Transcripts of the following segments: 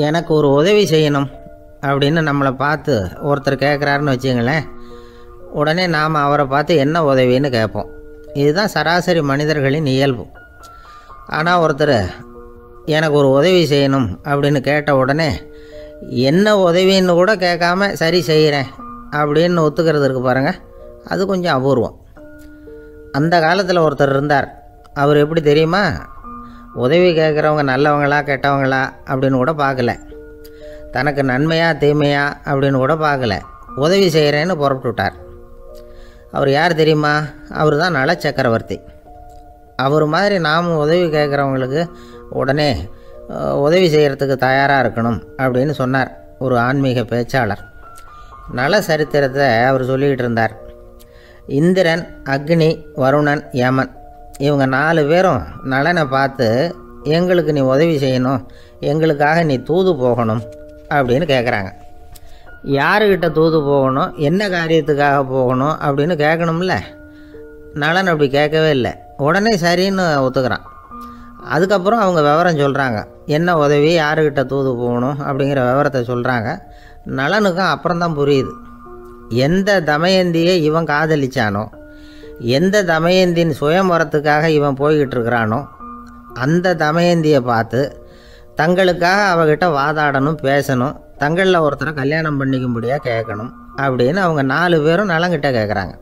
எனக்கு ஒரு உதவி செய்யணும் அப்படின்னு நம்மளை பார்த்து ஒருத்தர் கேட்குறாருன்னு வச்சுங்களேன், உடனே நாம் அவரை பார்த்து என்ன உதவின்னு கேட்போம். இதுதான் சராசரி மனிதர்களின் இயல்பு. ஆனால் ஒருத்தர் எனக்கு ஒரு உதவி செய்யணும் அப்படின்னு கேட்ட உடனே என்ன உதவின்னு கூட கேட்காம சரி செய்கிறேன் அப்படின்னு ஒத்துக்கிறது இருக்கு பாருங்கள், அது கொஞ்சம் அபூர்வம். அந்த காலத்தில் ஒருத்தர் இருந்தார். அவர் எப்படி தெரியுமா? உதவி கேட்குறவங்க நல்லவங்களா கெட்டவங்களா அப்படின்னு கூட பார்க்கல, தனக்கு நன்மையா தீமையா அப்படின்னு கூட பார்க்கல, உதவி செய்கிறேன்னு புறப்பட்டு விட்டார். அவர் யார் தெரியுமா? அவர் தான் நல சக்கரவர்த்தி. அவர் மாதிரி நாம் உதவி கேட்குறவங்களுக்கு உடனே உதவி செய்கிறதுக்கு தயாராக இருக்கணும் அப்படின்னு சொன்னார் ஒரு ஆன்மீக பேச்சாளர். நல சரித்திரத்தை அவர் சொல்லிக்கிட்டு இருந்தார். இந்திரன், அக்னி, வருணன், யமன் இவங்க 4 பேரும் நலனை பார்த்து எங்களுக்கு நீ உதவி செய்யணும், எங்களுக்காக நீ தூது போகணும் அப்படின்னு கேட்குறாங்க. யாருக்கிட்ட தூது போகணும், என்ன காரியத்துக்காக போகணும் அப்படின்னு கேட்கணும்ல. நலன் அப்படி கேட்கவே இல்லை, உடனே சரின்னு ஒத்துக்கிறான். அதுக்கப்புறம் அவங்க விவரம் சொல்கிறாங்க, என்ன உதவி, யாருக்கிட்ட தூது போகணும் அப்படிங்கிற விவரத்தை சொல்கிறாங்க. நலனுக்கும் அப்புறம்தான் புரியுது, எந்த தமயந்தியை இவன் காதலிச்சானோ, எந்த தமயந்தின் சுயம்பரத்துக்காக இவன் போய்கிட்டு இருக்கிறானோ அந்த தமயந்தியை பார்த்து தங்களுக்காக அவகிட்ட வாதாடணும், பேசணும், தங்களில் ஒருத்தரை கல்யாணம் பண்ணிக்கும்படியாக கேட்கணும் அப்படின்னு அவங்க 4 பேரும் நலன்கிட்ட கேட்குறாங்க.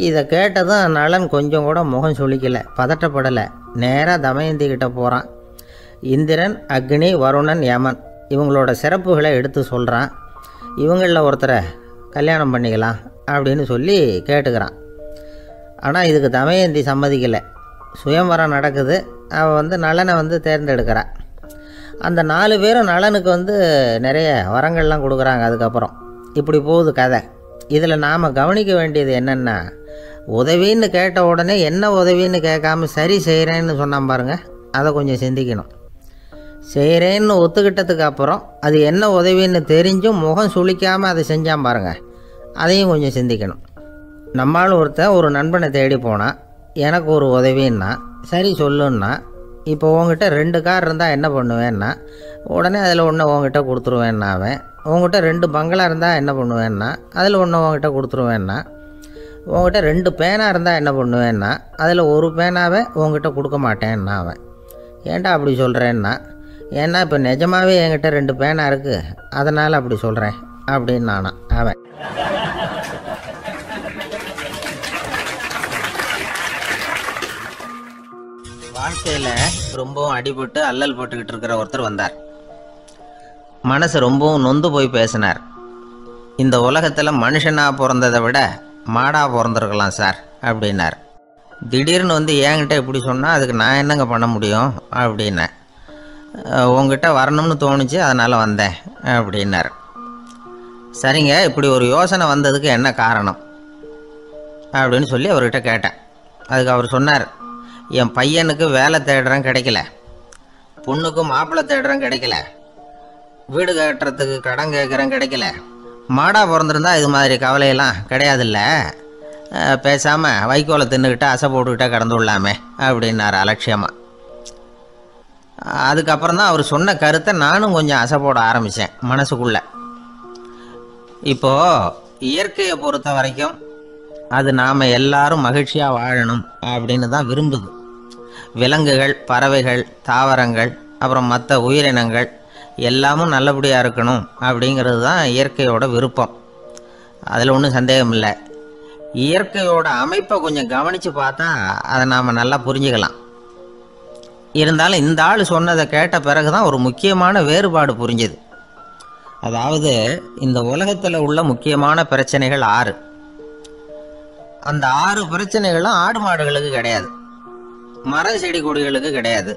இதை கேட்டதும் நலன் கொஞ்சம் கூட முகம் சுளிக்கலை, பதட்டப்படலை. நேராக தமயந்திக்கிட்ட போகிறான். இந்திரன், அக்னி, வருணன், யமன் இவங்களோட சிறப்புகளை எடுத்து சொல்கிறான். இவங்களில் ஒருத்தரை கல்யாணம் பண்ணிக்கலாம் அப்படின்னு சொல்லி கேட்டுக்கிறான். ஆனால் இதுக்கு தமயந்தி சம்மதிக்கலை. சுயம்பரம் நடக்குது, அவள் நலனை தேர்ந்தெடுக்கிறாள். அந்த 4 பேரும் நலனுக்கு நிறைய வரங்கள்லாம் கொடுக்குறாங்க. அதுக்கப்புறம் இப்படி போகுது கதை. இதில் நாம் கவனிக்க வேண்டியது என்னென்னா, உதவின்னு கேட்ட உடனே என்ன உதவின்னு கேட்காம சரி செய்கிறேன்னு சொன்னான் பாருங்கள், அதை கொஞ்சம் சிந்திக்கணும். செய்கிறேன்னு ஒத்துக்கிட்டதுக்கு அப்புறம் அது என்ன உதவின்னு தெரிஞ்சும் முகம் சுளிக்காமல் அதை செஞ்சான் பாருங்கள், அதையும் கொஞ்சம் சிந்திக்கணும். நம்மளும் ஒருத்தன் ஒரு நண்பனை தேடி போனால் எனக்கு ஒரு உதவின்னா சரி சொல்லுன்னா, இப்போ உங்ககிட்ட 2 கார் இருந்தால் என்ன பண்ணுவேன்னா உடனே அதில் ஒன்று உங்ககிட்ட கொடுத்துருவேன்னா, அவன் உங்ககிட்ட 2 பங்களா இருந்தால் என்ன பண்ணுவேன்னா அதில் ஒன்று உங்ககிட்ட கொடுத்துருவேன்னா, உங்ககிட்ட 2 பேனா இருந்தால் என்ன பண்ணுவேன்னா அதில் ஒரு பேனாவை உங்ககிட்ட கொடுக்க மாட்டேன்னா, அவன் ஏன்டா அப்படி சொல்கிறேன்னா, ஏன்னா இப்போ நிஜமாகவே என்கிட்ட 2 பேனா இருக்குது, அதனால் அப்படி சொல்கிறேன் அப்படின்னு நானான் அவன். வாழ்க்கையில் ரொம்பவும் அடிபட்டு அல்லல் போட்டுக்கிட்டு இருக்கிற ஒருத்தர் வந்தார். மனசு ரொம்பவும் நொந்து போய் பேசினார். இந்த உலகத்தில் மனுஷனாக பிறந்ததை விட மாடாக பிறந்திருக்கலாம் சார் அப்படின்னார். திடீர்னு என்கிட்ட இப்படி சொன்னால் அதுக்கு நான் என்னங்க பண்ண முடியும் அப்படின்னேன். உங்ககிட்ட வரணும்னு தோணுச்சு, அதனால் வந்தேன் அப்படின்னார். சரிங்க, இப்படி ஒரு யோசனை வந்ததுக்கு என்ன காரணம் அப்படின்னு சொல்லி அவர்கிட்ட கேட்டேன். அதுக்கு அவர் சொன்னார், என் பையனுக்கு வேலை தேடுறேன் கிடைக்கல, பொண்ணுக்கு மாப்பிள்ளை தேடுறேன் கிடைக்கல, வீடு கட்டுறதுக்கு கடன் கேட்குறேன் கிடைக்கல, மாடாக பிறந்திருந்தா இது மாதிரி கவலையெல்லாம் கிடையாதுல்ல, பேசாமல் வைக்கோலை தின்னுக்கிட்டு அசை போட்டுக்கிட்டே கடந்து விடலாமே அப்படின்னார் அலட்சியமாக. அதுக்கப்புறம் தான் அவர் சொன்ன கருத்தை நானும் கொஞ்சம் அசை போட ஆரம்பித்தேன் மனசுக்குள்ளே. இப்போது இயற்கையை பொறுத்த வரைக்கும் அது நாம் எல்லாரும் மகிழ்ச்சியாக வாழணும் அப்படின்னு தான் விரும்புது. விலங்குகள், பறவைகள், தாவரங்கள், அப்புறம் மற்ற உயிரினங்கள் எல்லாமும் நல்லபடியாக இருக்கணும் அப்படிங்கிறது தான் இயற்கையோட விருப்பம். அதில் ஒன்றும் சந்தேகம் இல்லை. இயற்கையோட அமைப்பை கொஞ்சம் கவனித்து பார்த்தா அதை நாம் நல்லா புரிஞ்சுக்கலாம். இருந்தாலும் இந்த ஆள் சொன்னதை கேட்ட பிறகு தான் ஒரு முக்கியமான வேறுபாடு புரிஞ்சுது. அதாவது இந்த உலகத்தில் உள்ள முக்கியமான பிரச்சனைகள் 6. அந்த 6 பிரச்சனைகளும் ஆடு மாடுகளுக்கு கிடையாது, மரம் செடி கொடிகளுக்கு கிடையாது.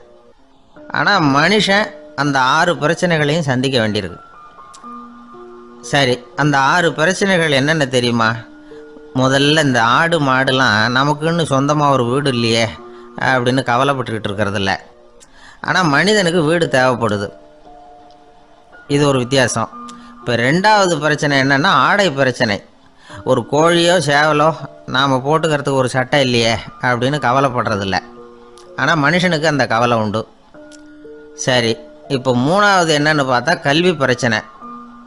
ஆனால் மனுஷன் அந்த 6 பிரச்சனைகளையும் சந்திக்க வேண்டியிருக்கு. சரி, அந்த 6 பிரச்சனைகள் என்னென்ன தெரியுமா? முதல்ல இந்த ஆடு மாடுலாம் நமக்குன்னு சொந்தமாக ஒரு வீடு இல்லையே அப்படின்னு கவலைப்பட்டுக்கிட்டு இருக்கிறதில்ல. ஆனால் மனிதனுக்கு வீடு தேவைப்படுது. இது ஒரு வித்தியாசம். இப்போ 2வது பிரச்சனை என்னென்னா ஆடை பிரச்சனை. ஒரு கோழியோ சேவலோ நாம் போட்டுக்கிறதுக்கு ஒரு சட்டை இல்லையே அப்படின்னு கவலைப்படுறதில்ல. ஆனால் மனுஷனுக்கு அந்த கவலை உண்டு. சரி, இப்போ மூணாவது என்னன்னு பார்த்தா கல்வி பிரச்சனை.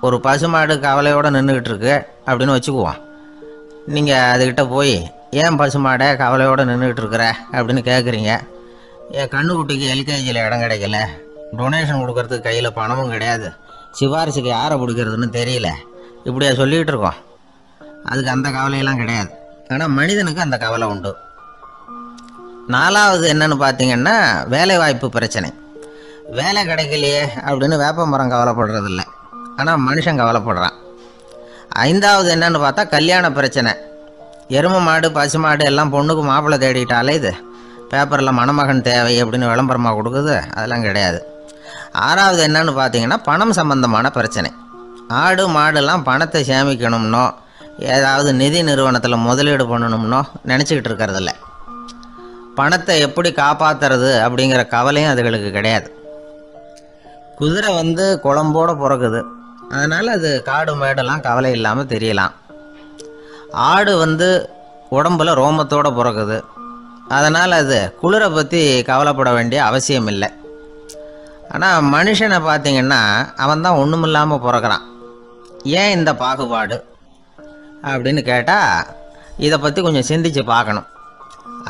ஒரு பசுமாடு கவலையோடு நின்றுக்கிட்டு இருக்கு அப்படின்னு வச்சுக்குவோம். நீங்கள் அதுக்கிட்ட போய் ஏன் பசுமாடை கவலையோடு நின்றுக்கிட்டு இருக்கிற அப்படின்னு கேட்குறீங்க. என் கண்ணுக்குட்டிக்கு எல்கேஜியில் இடம் கிடைக்கல, டொனேஷன் கொடுக்கறதுக்கு கையில் பணமும் கிடையாது, சிபாரிசுக்கு யாரை பிடிக்கிறதுன்னு தெரியல, இப்படியா சொல்லிக்கிட்டு இருக்கோம். அதுக்கு அந்த கவலையெல்லாம் கிடையாது. ஆனால் மனிதனுக்கு அந்த கவலை உண்டு. நாலாவது என்னன்னு பார்த்தீங்கன்னா வேலை வாய்ப்பு பிரச்சனை. வேலை கிடைக்கலையே அப்படின்னு வேப்ப மரம் கவலைப்படுறதில்ல, ஆனால் மனுஷன் கவலைப்படுறான். ஐந்தாவது என்னன்னு பார்த்தா கல்யாண பிரச்சனை. எருமை மாடு பசுமாடு எல்லாம் பொண்ணுக்கு மாப்பிள்ளை தேடிட்டாலே இது பேப்பரில் மணமகன் தேவை அப்படின்னு விளம்பரமாக கொடுக்குது, அதெல்லாம் கிடையாது. ஆறாவது என்னன்னு பார்த்தீங்கன்னா பணம் சம்பந்தமான பிரச்சனை. ஆடு மாடுலாம் பணத்தை சேமிக்கணும்னோ ஏதாவது நிதி நிறுவனத்தில் முதலீடு பண்ணணும்னோ நினச்சிக்கிட்டு இருக்கிறதில்ல. பணத்தை எப்படி காப்பாற்றுறது அப்படிங்கிற கவலையும் அதுகளுக்கு கிடையாது. குதிரை குழம்போடு பிறக்குது, அதனால் அது காடு மேடெல்லாம் கவலை இல்லாமல் தெரியலாம். ஆடு உடம்பில் ரோமத்தோடு பிறக்குது, அதனால் அது குளிரை பற்றி கவலைப்பட வேண்டிய அவசியம் இல்லை. ஆனால் மனுஷனை பார்த்திங்கன்னா அவன் தான் ஒன்றுமில்லாமல் பிறக்கிறான். ஏன் இந்த பாகுபாடு அப்படின்னு கேட்டால் இதை பற்றி கொஞ்சம் சிந்திச்சு பார்க்கணும்.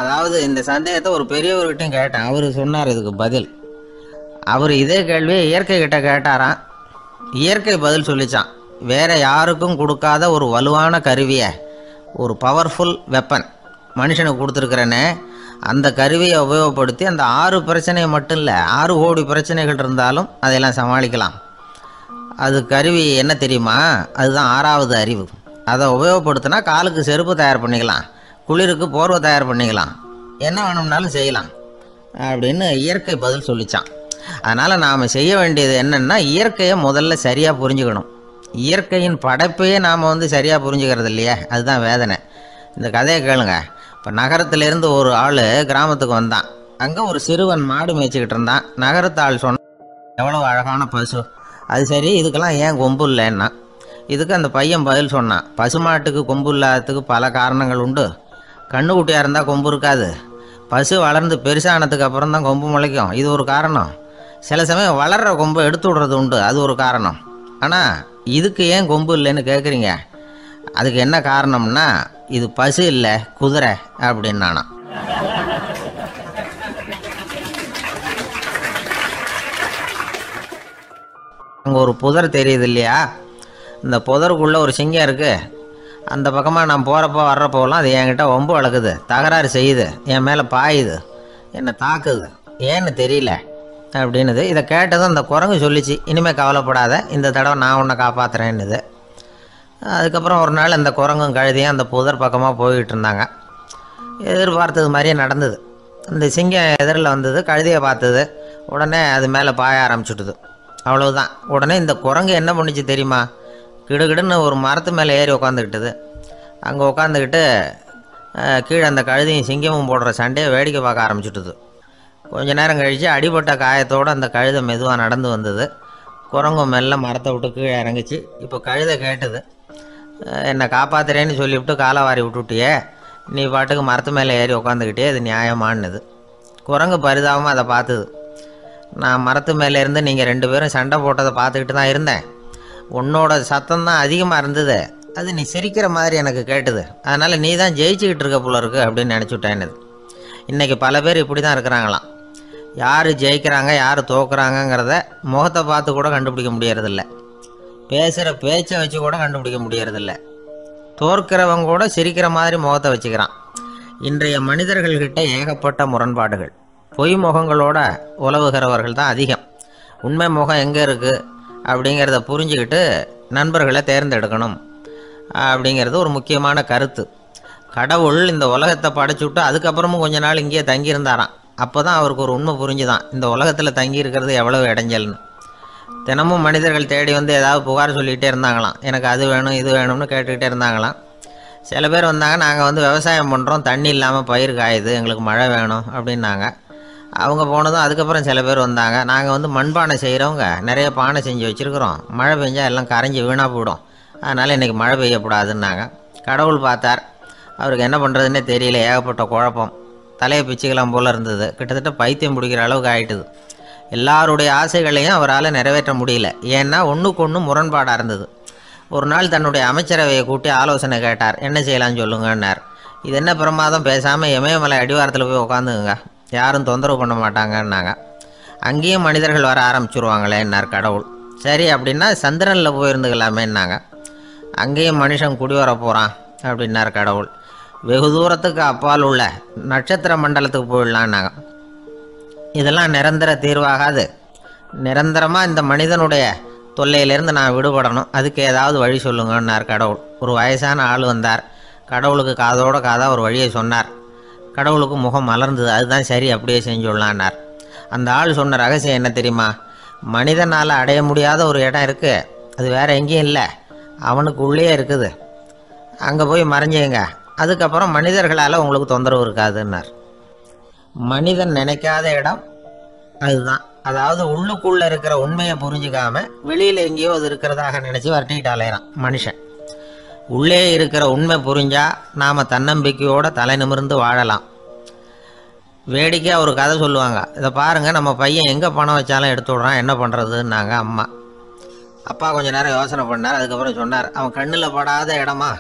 அதாவது இந்த சந்தேகத்தை ஒரு பெரியவர்கிட்டையும் கேட்டேன், அவர் சொன்னார் இதுக்கு பதில். அவர் இதே கேள்வியை இயற்கை கிட்ட கேட்டாராம். இயற்கை பதில் சொல்லிச்சான். வேறு யாருக்கும் கொடுக்காத ஒரு வலுவான கருவியை, ஒரு பவர்ஃபுல் வெப்பன் மனுஷனுக்கு கொடுத்துருக்குறேன்னு, அந்த கருவியை உபயோகப்படுத்தி அந்த 6 பிரச்சனையை மட்டும் இல்லை 6 கோடி பிரச்சனைகள் இருந்தாலும் அதையெல்லாம் சமாளிக்கலாம். அது கருவி என்ன தெரியுமா? அதுதான் 6வது அறிவு. அதை உபயோகப்படுத்தினா காலுக்கு செருப்பு தயார் பண்ணிக்கலாம், குளிருக்கு போர்வை தயார் பண்ணிக்கலாம், என்ன வேணும்னாலும் செய்யலாம் அப்படின்னு இயற்கை பதில் சொல்லிச்சான். அதனால் நாம் செய்ய வேண்டியது என்னென்னா இயற்கையை முதல்ல சரியாக புரிஞ்சுக்கணும். இயற்கையின் படைப்பையே நாம் சரியாக புரிஞ்சுக்கிறது இல்லையே, அதுதான் வேதனை. இந்த கதையை கேளுங்க. இப்போ நகரத்திலேருந்து ஒரு ஆள் கிராமத்துக்கு வந்தான். அங்கே ஒரு சிறுவன் மாடு மேய்ச்சிக்கிட்டு இருந்தான். நகரத்து ஆள் சொன்னான், எவ்வளோ அழகான பசு, அது சரி இதுக்கெல்லாம் ஏன் கொம்பு இல்லைன்னா. இதுக்கு அந்த பையன் பதில் சொன்னான், பசுமாட்டுக்கு கொம்பு இல்லாததுக்கு பல காரணங்கள் உண்டு. கண்ணுக்குட்டியாக இருந்தால் கொம்பு இருக்காது, பசு வளர்ந்து பெருசானதுக்கு அப்புறம் தான் கொம்பு முளைக்கும், இது ஒரு காரணம். சில சமயம் வளர்கிற கொம்பை எடுத்து விடுறது உண்டு, அது ஒரு காரணம். ஆனால் இதுக்கு ஏன் கொம்பு இல்லைன்னு கேட்குறீங்க, அதுக்கு என்ன காரணம்னா இது பசு இல்லை குதிரை அப்படின்னானா. அங்கே ஒரு புதர் தெரியுது இல்லையா, இந்த புதருக்குள்ளே ஒரு சிங்கம் இருக்குது. அந்த பக்கமாக நான் போகிறப்போ வர்றப்போலாம் அது என்கிட்ட வம்பு வளர்க்குது, தகராறு செய்யுது, என் மேலே பாயுது, என்னை தாக்குது, ஏன்னு தெரியல அப்படின்னுது. இதை கேட்டதும் அந்த குரங்கு சொல்லிச்சு, இனிமேல் கவலைப்படாத, இந்த தடவை நான் உன்னை காப்பாற்றுறேன்னுது. அதுக்கப்புறம் ஒரு நாள் அந்த குரங்கும் கழுதியும் அந்த புதர் பக்கமாக போய்கிட்டு இருந்தாங்க. எதிர்பார்த்தது மாதிரியே நடந்தது. இந்த சிங்கம் எதிரில் வந்தது, கழுதியை பார்த்தது, உடனே அது மேலே பாய ஆரம்பிச்சுட்டுது. அவ்வளவுதான். உடனே இந்த குரங்கு என்ன பண்ணிச்சு தெரியுமா, கிடுகிடுன்னு ஒரு மரத்து மேலே ஏறி உட்காந்துக்கிட்டது. அங்கே உட்காந்துக்கிட்டு கீழே அந்த கழுதியும் சிங்கமும் போடுற சண்டையை வேடிக்கை பார்க்க ஆரம்பிச்சுட்டுது. கொஞ்ச நேரம் கழித்து அடிபட்ட காயத்தோடு அந்த கழுதை மெதுவாக நடந்து வந்தது. குரங்கு மெல்ல மரத்தை விட்டு கீழே இறங்கிச்சு. இப்போ கழுதை கேட்டது, என்னை காப்பாற்றுறேன்னு சொல்லிவிட்டு காலை வாரி விட்டுட்டியே, நீ பாட்டுக்கு மரத்து மேலே ஏறி உட்காந்துக்கிட்டே, அது நியாயமானது. குரங்கு பரிதாபமாக அதை பார்த்தது. நான் மரத்து மேலே இருந்து நீங்கள் 2 பேரும் சண்டை போட்டதை பார்த்துக்கிட்டு தான் இருந்தேன், உன்னோட சத்தம் தான் அதிகமாக இருந்தது, அது நீ சிரிக்கிற மாதிரி எனக்கு கேட்டுது, அதனால் நீ தான் ஜெயிச்சுக்கிட்டு இருக்க போல இருக்கு அப்படின்னு நினச்சிவிட்டேன்னு. இன்றைக்கி பல பேர் இப்படி தான் இருக்கிறாங்களாம். யார் ஜெயிக்கிறாங்க யார் தோக்குறாங்கங்கிறத முகத்தை பார்த்து கூட கண்டுபிடிக்க முடியறதில்ல, பேசுகிற பேச்சை வச்சு கூட கண்டுபிடிக்க முடியறதில்ல. தோற்கிறவங்க கூட சிரிக்கிற மாதிரி முகத்தை வச்சுக்கிறான். இன்றைய மனிதர்கள்கிட்ட ஏகப்பட்ட முரண்பாடுகள். பொய் முகங்களோட உலவுகிறவர்கள் தான் அதிகம். உண்மை முகம் எங்கே இருக்குது அப்படிங்கிறத புரிஞ்சுக்கிட்டு நண்பர்களை தேர்ந்தெடுக்கணும் அப்படிங்கிறது ஒரு முக்கியமான கருத்து. கடவுள் இந்த உலகத்தை படைச்சுவிட்டு அதுக்கப்புறமும் கொஞ்ச நாள் இங்கேயே தங்கியிருந்தாராம். அப்போ தான் அவருக்கு ஒரு உண்மை புரிஞ்சுதான், இந்த உலகத்தில் தங்கி இருக்கிறது எவ்வளவு இடைஞ்சல்னு. தினமும் மனிதர்கள் தேடி ஏதாவது புகார் சொல்லிகிட்டே இருந்தாங்களாம், எனக்கு அது வேணும் இது வேணும்னு கேட்டுக்கிட்டே இருந்தாங்களாம். சில பேர் வந்தாங்க, நாங்கள் விவசாயம் பண்ணுறோம், தண்ணி இல்லாமல் பயிர் காயுது, எங்களுக்கு மழை வேணும் அப்படின்னாங்க. அவங்க போனதும் அதுக்கப்புறம் சில பேர் வந்தாங்க, நாங்கள் மண்பானை செய்கிறவங்க நிறைய பானை செஞ்சு வச்சுருக்குறோம், மழை பெஞ்சால் எல்லாம் கரைஞ்சி வீணாக போயிடும், அதனால் இன்றைக்கி மழை பெய்யக்கூடாதுன்னாங்க. கடவுள் பார்த்தார், அவருக்கு என்ன பண்ணுறதுன்னே தெரியல, ஏகப்பட்ட குழப்பம், தலையை பிச்சுக்கலாம் போல் இருந்தது, கிட்டத்தட்ட பைத்தியம் பிடிக்கிற அளவுக்கு ஆகிட்டுது. எல்லாருடைய ஆசைகளையும் அவரால் நிறைவேற்ற முடியல. ஏன்னா ஒன்றுக்கு ஒன்று முரண்பாடாக இருந்தது. ஒரு நாள் தன்னுடைய அமைச்சரவையை கூட்டி ஆலோசனை கேட்டார். என்ன செய்யலான்னு சொல்லுங்கன்னார். இது என்ன பிரமாதம், பேசாமல் இமயமலை அடிவாரத்தில் போய் உட்காந்துங்க, யாரும் தொந்தரவு பண்ண மாட்டாங்கன்னாங்க. அங்கேயும் மனிதர்கள் வர ஆரம்பிச்சுருவாங்களேன்னார் கடவுள். சரி அப்படின்னா சந்திரனில் போயிருந்துக்கலாமேன்னாங்க. அங்கேயும் மனுஷன் குடி வர போகிறான் அப்படின்னார் கடவுள். வெகு தூரத்துக்கு அப்பால் உள்ள நட்சத்திர மண்டலத்துக்கு போயிடலான்னாங்க. இதெல்லாம் நிரந்தர தீர்வாகாது. நிரந்தரமாக இந்த மனிதனுடைய தொல்லையிலேருந்து நான் விடுபடணும், அதுக்கு ஏதாவது வழி சொல்லுங்கன்னார் கடவுள். ஒரு வயசான ஆள் வந்தார். கடவுளுக்கு காதோட காதாக ஒரு வழியை சொன்னார். கடவுளுக்கு முகம் மலர்ந்தது. அதுதான் சரி, அப்படியே செஞ்சுடலான்னார். அந்த ஆள் சொன்ன ரகசியம் என்ன தெரியுமா? மனிதனால் அடைய முடியாத ஒரு இடம் இருக்குது, அது வேறு எங்கேயும் இல்லை, அவனுக்கு உள்ளே இருக்குது. அங்கே போய் மறைஞ்சிங்க, அதுக்கப்புறம் மனிதர்களால் உங்களுக்கு தொந்தரவு இருக்காதுன்னார். மனிதன் நினைக்காத இடம் அதுதான். அதாவது உள்ளுக்குள்ளே இருக்கிற உண்மையை புரிஞ்சுக்காம வெளியில் எங்கேயோ அது இருக்கிறதாக நினச்சி வரட்டிக்கிட்டு அலையிறான் மனுஷன். உள்ளே இருக்கிற உண்மை புரிஞ்சால் நாம் தன்னம்பிக்கையோடு தலை நிமிர்ந்து வாழலாம். வேடிக்கையாக ஒரு கதை சொல்லுவாங்க. இதை பாருங்கள், நம்ம பையன் எங்கே பணம் வச்சாலும் எடுத்து விட்றான், என்ன பண்ணுறதுன்னாங்க அம்மா. அப்பா கொஞ்சம் நேரம் யோசனை பண்ணார். அதுக்கப்புறம் சொன்னார், அவன் கண்ணில் படாத இடமா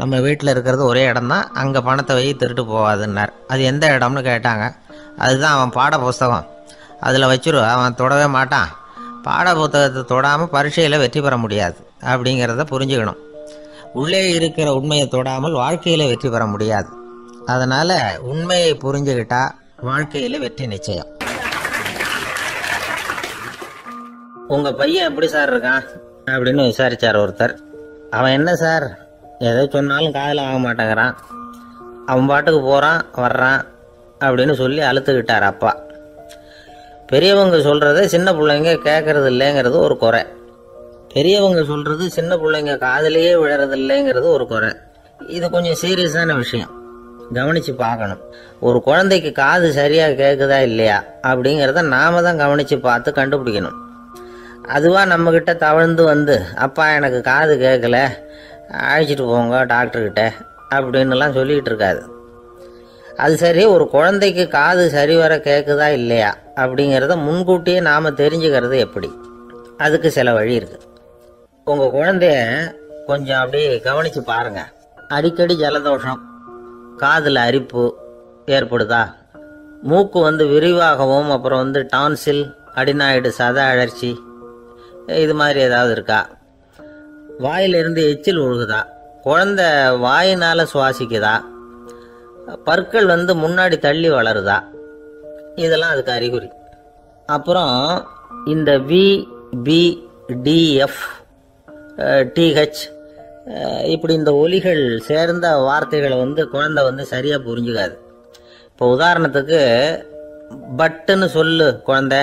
நம்ம வீட்டில் இருக்கிறது ஒரே இடம்தான், அங்கே பணத்தை வை திருட்டு போகாதுன்னார். அது எந்த இடம்னு கேட்டாங்க. அதுதான் அவன் பாட புஸ்தகம், அதில் வச்சிரு, அவன் தொடவே மாட்டான். பாட புத்தகத்தை தொடாமல் பரீட்சையில் வெற்றி பெற முடியாது அப்படிங்கிறத புரிஞ்சுக்கணும். உள்ளே இருக்கிற உண்மையை தொடாமல் வாழ்க்கையில் வெற்றி பெற முடியாது. அதனால் உண்மையை புரிஞ்சுக்கிட்டா வாழ்க்கையில் வெற்றி நிச்சயம். உங்கள் பையன் எப்படி சார் இருக்கான் அப்படின்னு விசாரித்தார் ஒருத்தர். அவன் என்ன சார், எதோ சொன்னாலும் காதில் வாங்க மாட்டேங்கிறான், அவன் பாட்டுக்கு போகிறான் வர்றான் அப்படின்னு சொல்லி அழுத்துக்கிட்டார் அப்பா. பெரியவங்க சொல்கிறத சின்ன பிள்ளைங்க கேட்கறது இல்லைங்கிறது ஒரு குறை. பெரியவங்க சொல்கிறது சின்ன பிள்ளைங்க காதிலேயே விழறது இல்லைங்கிறது ஒரு குறை. இது கொஞ்சம் சீரியஸான விஷயம், கவனித்து பார்க்கணும். ஒரு குழந்தைக்கு காது சரியாக கேட்குதா இல்லையா அப்படிங்கிறத நாம் தான் கவனித்து பார்த்து கண்டுபிடிக்கணும். அதுவாக நம்மக்கிட்ட தவழ்ந்து வந்து, அப்பா எனக்கு காது கேட்கல, அழைச்சிட்டு போங்க டாக்டர்கிட்ட அப்படின்னுலாம் சொல்லிக்கிட்டு இருக்காது. அது சரி, ஒரு குழந்தைக்கு காது சரிவர கேட்குதா இல்லையா அப்படிங்கிறத முன்கூட்டியே நாம் தெரிஞ்சுக்கிறது எப்படி? அதுக்கு சில வழி இருக்குது. உங்கள் குழந்தைய கொஞ்சம் அப்படி கவனித்து பாருங்கள். அடிக்கடி ஜலதோஷம், காதில் அரிப்பு ஏற்படுதா, மூக்கு விரிவாகவும், அப்புறம் டான்சில், அடினாய்டு, சத அழற்சி, இது மாதிரி ஏதாவது இருக்கா, வாயிலிருந்து எச்சில் ஒழுகுதா, குழந்தை வாயினால் சுவாசிக்குதா, பற்கள் முன்னாடி தள்ளி வளருதா, இதெல்லாம் அதுக்கு அறிகுறி. அப்புறம் இந்த VBDF TH இப்படி இந்த ஒலிகள் சேர்ந்த வார்த்தைகளை குழந்தை சரியாக புரிஞ்சுக்காது. இப்போ உதாரணத்துக்கு பட்டுன்னு சொல்லு குழந்தை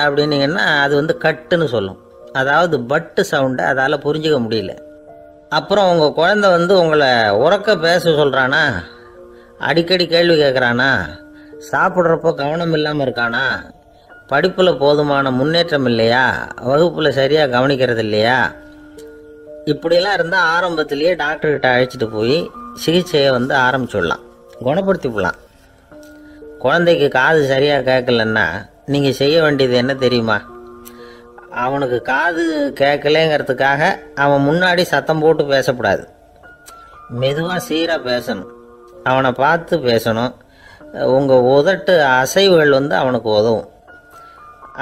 அப்படின்னீங்கன்னா அது கட்டுன்னு சொல்லும். அதாவது பட்டு சவுண்டை அதால் புரிஞ்சுக்க முடியல. அப்புறம் உங்கள் குழந்தை உங்களை உறக்க பேச சொல்கிறானா, அடிக்கடி கேள்வி கேட்குறானா, சாப்பிட்றப்போ கவனம் இல்லாமல் இருக்கானா, படிப்பில் போதுமான முன்னேற்றம் இல்லையா, வகுப்பில் சரியாக கவனிக்கிறது இல்லையா, இப்படியெல்லாம் இருந்தால் ஆரம்பத்திலேயே டாக்டர்கிட்ட அழைச்சிட்டு போய் சிகிச்சையை ஆரம்பிச்சுடலாம், குணப்படுத்திவிடலாம். குழந்தைக்கு காது சரியாக கேட்கலன்னா நீங்கள் செய்ய வேண்டியது என்ன தெரியுமா? அவனுக்கு காது கேட்கலேங்கிறதுக்காக அவன் முன்னாடி சத்தம் போட்டு பேசக்கூடாது. மெதுவாக சீராக பேசணும், அவனை பார்த்து பேசணும். உங்கள் உதட்டு அசைவுகள் அவனுக்கு உதவும்,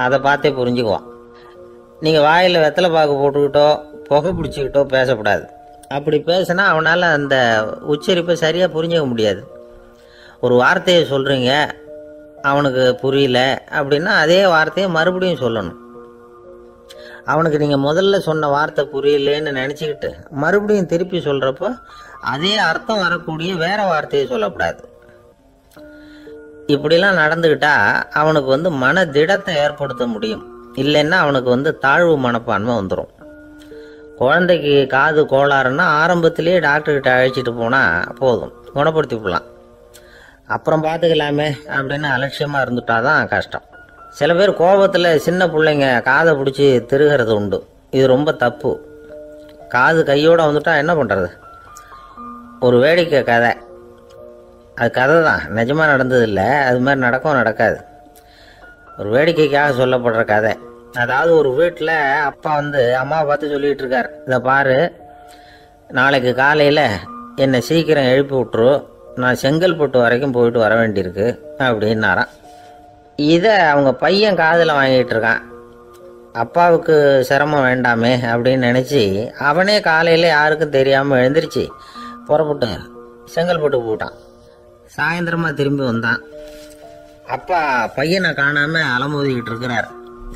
அதை பார்த்தே புரிஞ்சுக்குவான். நீங்கள் வாயில் வெத்தலை பாக்கு போட்டுக்கிட்டோ புகை பிடிச்சிக்கிட்டோ பேசக்கூடாது. அப்படி பேசினா அவனால் அந்த உச்சரிப்பை சரியாக புரிஞ்சிக்க முடியாது. ஒரு வார்த்தையை சொல்கிறீங்க, அவனுக்கு புரியல அப்படின்னா அதே வார்த்தையை மறுபடியும் சொல்லணும். அவனுக்கு நீங்கள் முதல்ல சொன்ன வார்த்தை புரியலேன்னு நினச்சிக்கிட்டு மறுபடியும் திருப்பி சொல்கிறப்போ அதே அர்த்தம் வரக்கூடிய வேறு வார்த்தையை சொல்லக்கூடாது. இப்படிலாம் நடந்துக்கிட்டால் அவனுக்கு மன திடத்தை ஏற்படுத்த முடியும். இல்லைன்னா அவனுக்கு தாழ்வு மனப்பான்மை வந்துடும். குழந்தைக்கு காது கோளாறுன்னா ஆரம்பத்திலேயே டாக்டர்கிட்ட அழைச்சிட்டு போனால் போதும், குணப்படுத்திவிடலாம். அப்புறம் பார்த்துக்கலாமே அப்படின்னு அலட்சியமாக இருந்துட்டாதான் கஷ்டம். சில பேர் கோபத்தில் சின்ன பிள்ளைங்க காதை பிடிச்சி திருகிறது உண்டு. இது ரொம்ப தப்பு. காது கையோடு வந்துட்டா என்ன பண்ணுறது? ஒரு வேடிக்கை கதை, அது கதை தான், நிஜமாக நடந்ததில்லை, அது மாதிரி நடக்காது. ஒரு வேடிக்கைக்காக சொல்லப்படுற கதை. அதாவது ஒரு வீட்டில் அப்பா வந்து அம்மாவை பார்த்து சொல்லிகிட்டு இருக்கார், இதை பாரு, நாளைக்கு காலையில் என்னை சீக்கிரம் எழுப்பி விட்ரு, நான் செங்கல்பட்டு வரைக்கும் போயிட்டு வர வேண்டியிருக்கு அப்படின்னாராம். இதை அவங்க பையன் காதில் வாங்கிட்டு இருக்கான். அப்பாவுக்கு சிரமம் வேண்டாமே அப்படின்னு நினச்சி அவனே காலையில் யாருக்கும் தெரியாமல் எழுந்திரிச்சு புறப்பட்டு செங்கல்பட்டு போட்டான். சாயந்தரமாக திரும்பி வந்தான். அப்பா பையனை காணாமல் அலமோதிக்கிட்டு இருக்கிறார்.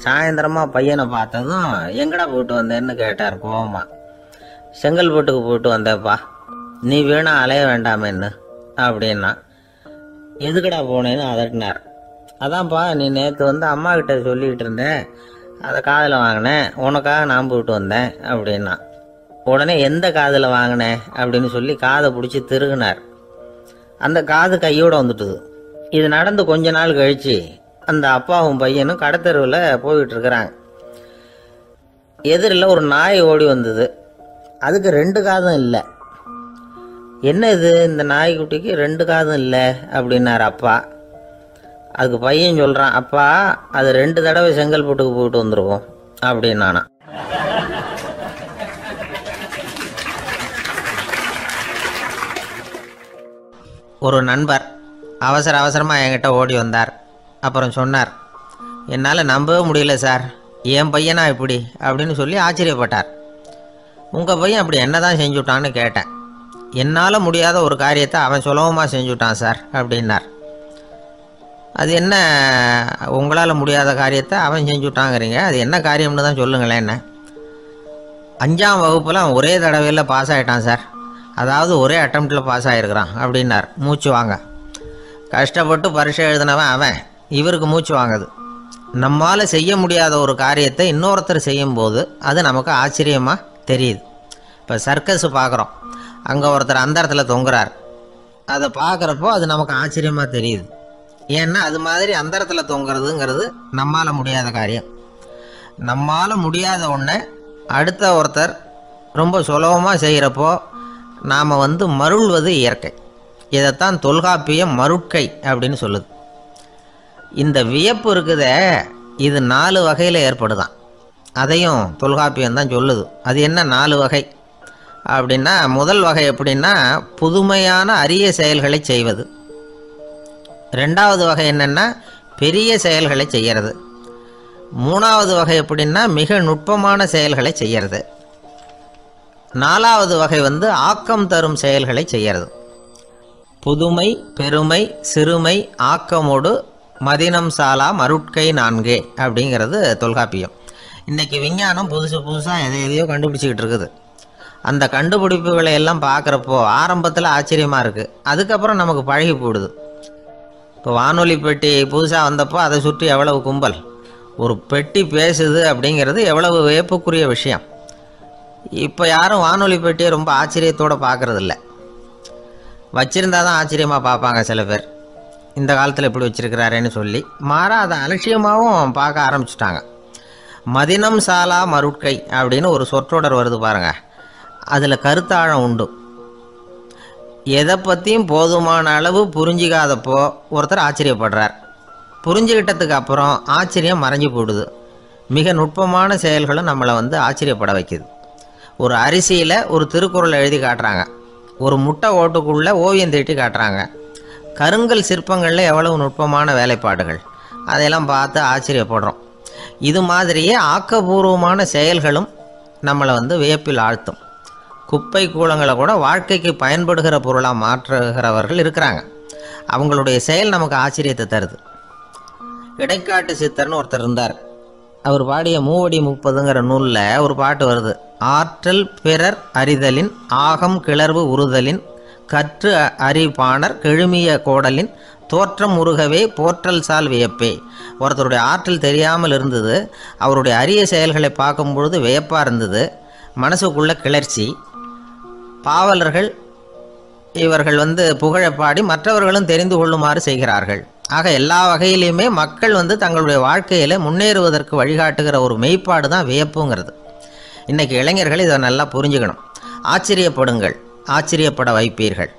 சாயந்தரமாக பையனை பார்த்ததும் எங்கடா போயிட்டு வந்தேன்னு கேட்டார் கோவமா. செங்கல்பட்டுக்கு போயிட்டு வந்தேப்பா, நீ வீணா அலைய வேண்டாமேன்னு அப்படின்னா. எதுக்கடா போனேன்னு அதட்டினார். அதான்ப்பா, நீ நேற்று வந்து அம்மா கிட்ட சொல்லிக்கிட்டு இருந்தேன், அதை காதில் வாங்கினேன், உனக்காக நான் போயிட்டு வந்தேன் அப்படின்னா. உடனே எந்த காதில் வாங்கினேன் அப்படின்னு சொல்லி காதை பிடிச்சி திருகினார். அந்த காது கையோடு வந்துட்டுது. இது நடந்து கொஞ்ச நாள் கழித்து அந்த அப்பாவும் பையனும் கடத்தெருவில் போயிட்டு இருக்கிறாங்க. எதிரில் ஒரு நாய் ஓடி வந்தது. அதுக்கு 2 காதும் இல்லை. என்ன இது, இந்த நாய்க்குட்டிக்கு 2 காதும் இல்லை அப்படின்னார் அப்பா. அதுக்கு பையன் சொல்கிறான், அப்பா அது 2 தடவை செங்கல்பட்டுக்கு போயிட்டு வந்துருவோம் அப்படின்னானா. ஒரு நண்பர் அவசரமாக என்கிட்ட ஓடி வந்தார். அப்புறம் சொன்னார், என்னால் நம்பவே முடியல சார், என் பையனா இப்படி அப்படின்னு சொல்லி ஆச்சரியப்பட்டார். உங்கள் பையன் அப்படி என்ன தான் செஞ்சுட்டான்னு கேட்டேன். என்னால் முடியாத ஒரு காரியத்தை அவன் சுலபமாக செஞ்சுட்டான் சார் அப்படின்னார். அது என்ன, உங்களால் முடியாத காரியத்தை அவன் செஞ்சுட்டாங்கிறீங்க, அது என்ன காரியம்னு தான் சொல்லுங்களேன். என்ன 5ஆம் வகுப்பில் அவன் ஒரே தடவையில் பாஸ் ஆகிட்டான் சார், அதாவது ஒரே அட்டம்ப்டில் பாஸ் ஆகிருக்கிறான் அப்படின்னார். மூச்சு வாங்க. கஷ்டப்பட்டு பரீட்சை எழுதினவன் அவன், இவருக்கு மூச்சு வாங்குது. நம்மால் செய்ய முடியாத ஒரு காரியத்தை இன்னொருத்தர் செய்யும்போது அது நமக்கு ஆச்சரியமாக தெரியுது. இப்போ சர்க்கஸ் பார்க்குறோம், அங்கே ஒருத்தர் அந்த இடத்துல தொங்குறார். அதை பார்க்குறப்போ அது நமக்கு ஆச்சரியமாக தெரியுது. ஏன்னா அது மாதிரி அந்த இடத்துல தொங்குறதுங்கிறது நம்மால் முடியாத காரியம். நம்மால் முடியாத ஒன்றை அடுத்த ஒருத்தர் ரொம்ப சுலபமாக செய்கிறப்போ நாம் வந்து மருள்வது இயற்கை. இதைத்தான் தொல்காப்பியம் மருட்கை அப்படின்னு சொல்லுது. இந்த வியப்பு இருக்குதே, இது 4 வகையில் ஏற்படுதான். அதையும் தொல்காப்பியம் தான் சொல்லுது. அது என்ன 4 வகை அப்படின்னா, முதல் வகை எப்படின்னா புதுமையான அரிய செயல்களை செய்வது. 2வது வகை என்னென்னா பெரிய செயல்களை செய்கிறது. 3வது வகை எப்படின்னா மிக நுட்பமான செயல்களை செய்கிறது. 4வது வகை வந்து ஆக்கம் தரும் செயல்களை செய்கிறது. புதுமை, பெருமை, சிறுமை, ஆக்கமோடு மதினம் சாலா மருட்கை 4 அப்படிங்கிறது தொல்காப்பியம். இன்றைக்கி விஞ்ஞானம் புதுசாக எதையோ கண்டுபிடிச்சிக்கிட்டு இருக்குது. அந்த கண்டுபிடிப்புகளை எல்லாம் பார்க்குறப்போ ஆரம்பத்தில் ஆச்சரியமாக இருக்குது, அதுக்கப்புறம் நமக்கு பழகி போடுது. இப்போ வானொலி பெட்டி புதுசாக வந்தப்போ அதை சுற்றி எவ்வளவு கும்பல், ஒரு பெட்டி பேசுது அப்படிங்கிறது எவ்வளவு வியப்புக்குரிய விஷயம். இப்போ யாரும் வானொலி பெட்டியை ரொம்ப ஆச்சரியத்தோடு பார்க்குறதில்ல. வச்சுருந்தா தான் ஆச்சரியமாக பார்ப்பாங்க சில பேர், இந்த காலத்தில் எப்படி வச்சுருக்கிறாரேன்னு சொல்லி. மாறா அதை அலட்சியமாகவும் பார்க்க ஆரம்பிச்சிட்டாங்க. மதினம் சாலா மருட்கை அப்படின்னு ஒரு சொற்றொடர் வருது பாருங்கள், அதில் கருத்தாழம் உண்டு. எதை பற்றியும் போதுமான அளவு புரிஞ்சிக்காதப்போ ஒருத்தர் ஆச்சரியப்படுறார். புரிஞ்சுக்கிட்டதுக்கு அப்புறம் ஆச்சரியம் மறைஞ்சு போடுது. மிக நுட்பமான செயல்களும் நம்மளை வந்து ஆச்சரியப்பட வைக்குது. ஒரு அரிசியில் ஒரு திருக்குறள் எழுதி காட்டுறாங்க, ஒரு முட்டை ஓட்டுக்குள்ளே ஓவியம் தீட்டி காட்டுறாங்க. கருங்கல் சிற்பங்களில் எவ்வளவு நுட்பமான வேலைப்பாடுகள், அதையெல்லாம் பார்த்து ஆச்சரியப்படுறோம். இது மாதிரியே ஆக்கப்பூர்வமான செயல்களும் நம்மளை வந்து வியப்பில் ஆழ்த்தும். குப்பை கூலங்களை கூட வாழ்க்கைக்கு பயன்படுகிற பொருளாக மாற்றுகிறவர்கள் இருக்கிறாங்க. அவங்களுடைய செயல் நமக்கு ஆச்சரியத்தை தருது. இடைக்காட்டு சித்தர்னு ஒருத்தர் இருந்தார். அவர் பாடிய 30 நூலில் ஒரு பாட்டு வருது. ஆற்றல் பிறர் அறிதலின் ஆகம் கிளர்வு உறுதலின் கற்று அறிபாணர் கெழுமிய கோடலின் தோற்றம் உருகவே போற்றல் சால் வியப்பே. ஒருத்தருடைய ஆற்றல் தெரியாமல் இருந்தது, அவருடைய அரிய செயல்களை பார்க்கும் பொழுது வியப்பாக இருந்தது, மனசுக்குள்ள கிளர்ச்சி. பாவலர்கள் இவர்கள் வந்து புகழ பாடி மற்றவர்களும் தெரிந்து கொள்ளுமாறு செய்கிறார்கள். ஆக எல்லா வகையிலையுமே மக்கள் வந்து தங்களுடைய வாழ்க்கையில் முன்னேறுவதற்கு வழிகாட்டுகிற ஒரு மெய்ப்பாடு தான் வியப்புங்கிறது. இன்றைக்கி இளைஞர்கள் இதை நல்லா புரிஞ்சுக்கணும். ஆச்சரியப்படுங்கள், ஆச்சரியப்பட வைப்பீர்கள்.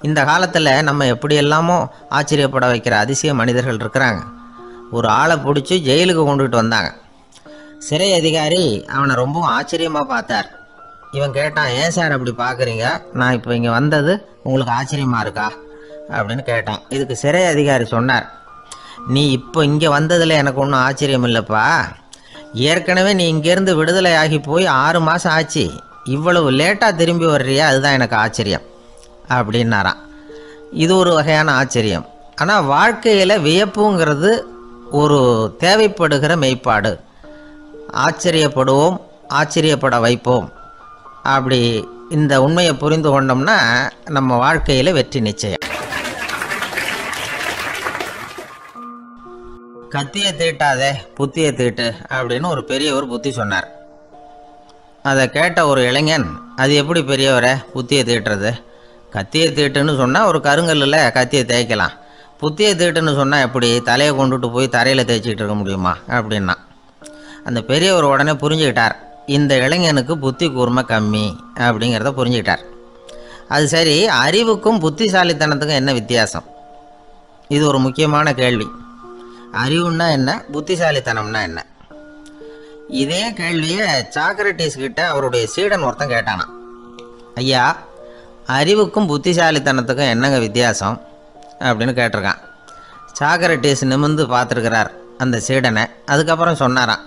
இந்த காலத்தில் நம்ம எப்படி எல்லாமோ ஆச்சரியப்பட வைக்கிற அதிசய மனிதர்கள் இருக்கிறாங்க. ஒரு ஆளை பிடிச்சி ஜெயிலுக்கு கொண்டுகிட்டு வந்தாங்க. சிறை அதிகாரி அவனை ரொம்பவும் ஆச்சரியமாக பார்த்தார். இவன் கேட்டான், ஏன் சார் அப்படி பார்க்குறீங்க, நான் இப்போ இங்கே வந்தது உங்களுக்கு ஆச்சரியமாக இருக்கா அப்படின்னு கேட்டான். இதுக்கு சிறை அதிகாரி சொன்னார், நீ இப்போ இங்கே வந்ததில் எனக்கு ஒன்றும் ஆச்சரியம் இல்லைப்பா, ஏற்கனவே நீ இங்கேருந்து விடுதலை ஆகி போய் 6 மாதம் ஆச்சு, இவ்வளவு லேட்டாக திரும்பி வர்றியா, அதுதான் எனக்கு ஆச்சரியம் அப்படின்னாராம். இது ஒரு வகையான ஆச்சரியம். ஆனால் வாழ்க்கையில் வியப்புங்கிறது ஒரு தேவைப்படுகிற மெய்ப்பாடு. ஆச்சரியப்படுவோம், ஆச்சரியப்பட வைப்போம். அப்படி இந்த உண்மையை புரிந்து கொண்டோம்னா நம்ம வாழ்க்கையில் வெற்றி நிச்சயம். கத்தியை தீட்டாதே புத்தியை தீட்டு அப்படின்னு ஒரு பெரியவர் புத்தி சொன்னார். அதை கேட்ட ஒரு இளைஞன், அது எப்படி பெரியவரை புத்தியை தீட்டுறது, கத்தியை தீட்டுன்னு சொன்னால் ஒரு கருங்கல்லில் கத்தியை தேய்க்கலாம், புத்தியை தீட்டுன்னு சொன்னால் எப்படி தலையை கொண்டுட்டு போய் தரையில் தேய்ச்சிக்கிட்டு இருக்க முடியுமா அப்படின்னா. அந்த பெரியவர் உடனே புரிஞ்சுக்கிட்டார், இந்த இளைஞனுக்கு புத்தி கூர்மை கம்மி அப்படிங்கிறத புரிஞ்சுக்கிட்டார். அது சரி, அறிவுக்கும் புத்திசாலித்தனத்துக்கும் என்ன வித்தியாசம்? இது ஒரு முக்கியமான கேள்வி. அறிவுன்னா என்ன, புத்திசாலித்தனம்னா என்ன? இதே கேள்வியை சாக்ரட்டிஸ் கிட்ட அவருடைய சீடன் ஒருத்தன் கேட்டானா. ஐயா, அறிவுக்கும் புத்திசாலித்தனத்துக்கும் என்னங்க வித்தியாசம் அப்படின்னு கேட்டிருக்கான். சாக்ரட்டிஸ் நிமிர்ந்து பார்த்துருக்கிறார் அந்த சீடனை. அதுக்கப்புறம் சொன்னாராம்,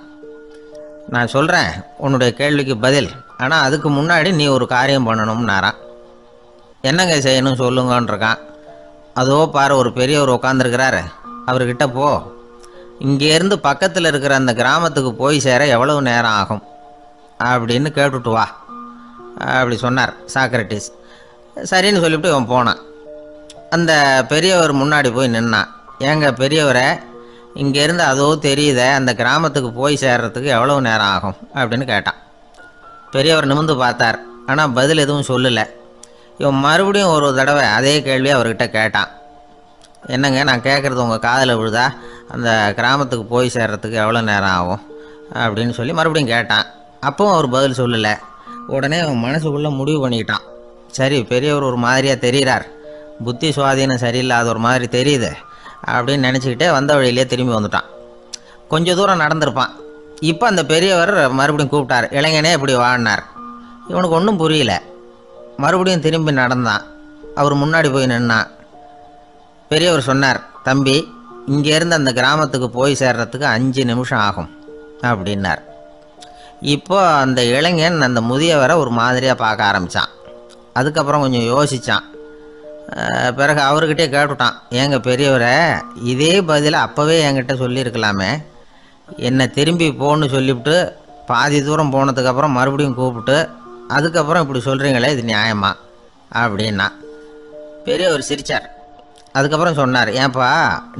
நான் சொல்கிறேன் உன்னுடைய கேள்விக்கு பதில், ஆனால் அதுக்கு முன்னாடி நீ ஒரு காரியம் பண்ணணும்னாரான். என்னங்க செய்யணும் சொல்லுங்கன்றிருக்கான். அதோ பாரு, ஒரு பெரியவர் உட்காந்துருக்கிறாரு, அவர்கிட்ட போ, இங்கேருந்து பக்கத்தில் இருக்கிற அந்த கிராமத்துக்கு போய் சேர எவ்வளவு நேரம் ஆகும் அப்படின்னு கேட்டுட்டு வா அப்படி சொன்னார் சாக்ரட்டிஸ். சரின்னு சொல்லிவிட்டு இவன் போனான். அந்த பெரியவர் முன்னாடி போய் நின்னான். ஏங்க பெரியவரை, இங்கேருந்து அதோ தெரியுத அந்த கிராமத்துக்கு போய் சேர்றதுக்கு எவ்வளோ நேரம் ஆகும் அப்படின்னு கேட்டான். பெரியவர் நிமிர்ந்து பார்த்தார், ஆனால் பதில் எதுவும் சொல்லலை. இவன் மறுபடியும் ஒரு தடவை அதே கேள்வி அவர்கிட்ட கேட்டான். என்னங்க, நான் கேட்குறது உங்கள் காதில் விழுதா, அந்த கிராமத்துக்கு போய் சேர்றதுக்கு எவ்வளோ நேரம் ஆகும் அப்படின்னு சொல்லி மறுபடியும் கேட்டான். அப்பவும் அவர் பதில் சொல்லலை. உடனே அவன் மனசுக்குள்ளே முடிவு பண்ணிக்கிட்டான், சரி பெரியவர் ஒரு மாதிரியாக தெரிகிறார், புத்தி சுவாதீனம் சரியில்லாத ஒரு மாதிரி தெரியுது அப்படின்னு நினச்சிக்கிட்டே வந்த வழியிலே திரும்பி வந்துட்டான். கொஞ்சம் தூரம் நடந்திருப்பான். இப்போ அந்த பெரியவர் மறுபடியும் கூப்பிட்டார், இளைஞனே இப்படி வாடினார். இவனுக்கு ஒன்றும் புரியல. மறுபடியும் திரும்பி நடந்தான். அவர் முன்னாடி போய் நின்னான். பெரியவர் சொன்னார், தம்பி, இங்கேருந்து அந்த கிராமத்துக்கு போய் சேர்றதுக்கு 5 நிமிஷம் ஆகும் அப்படின்னார். இப்போ அந்த இளைஞன் அந்த முதியவரை ஒரு மாதிரியாக பார்க்க ஆரம்பித்தான். அதுக்கப்புறம் கொஞ்சம் யோசித்தான். பிறகு அவர்கிட்டே கேட்டுட்டான், ஏங்க பெரியவரை, இதே பதிலை அப்போவே என்கிட்ட சொல்லியிருக்கலாமே, என்னை திரும்பி போன்னு சொல்லிவிட்டு பாதி தூரம் போனதுக்கப்புறம் மறுபடியும் கூப்பிட்டு அதுக்கப்புறம் இப்படி சொல்கிறீங்களே, இது நியாயமா அப்படின்னா. பெரியவர் சிரித்தார். அதுக்கப்புறம் சொன்னார், ஏன்பா,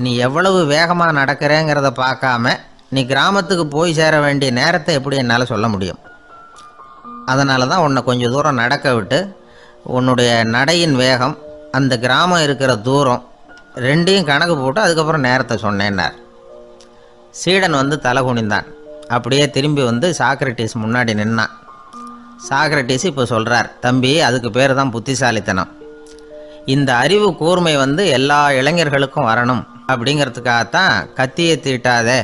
நீ எவ்வளவு வேகமாக நடக்கிறேங்கிறத பார்க்காம நீ கிராமத்துக்கு போய் சேர வேண்டிய நேரத்தை எப்படி என்னால் சொல்ல முடியும்? அதனால தான் உன்னை கொஞ்சம் தூரம் நடக்க விட்டு உன்னுடைய நடையின் வேகம், அந்த கிராமம் இருக்கிற தூரம் ரெண்டையும் கணக்கு போட்டு அதுக்கப்புறம் நேரத்தை சொன்னேன்னார். சீடன் வந்து தலை குனிந்தான். அப்படியே திரும்பி வந்து சாக்ரட்டிஸ் முன்னாடி நின்னான். சாக்ரட்டிஸ் இப்போ சொல்கிறார், தம்பி, அதுக்கு பேர் தான் புத்திசாலித்தனம். இந்த அறிவு கூர்மை வந்து எல்லா இளைஞர்களுக்கும் வரணும் அப்படிங்கிறதுக்காகத்தான் கத்தியை தீட்டாதே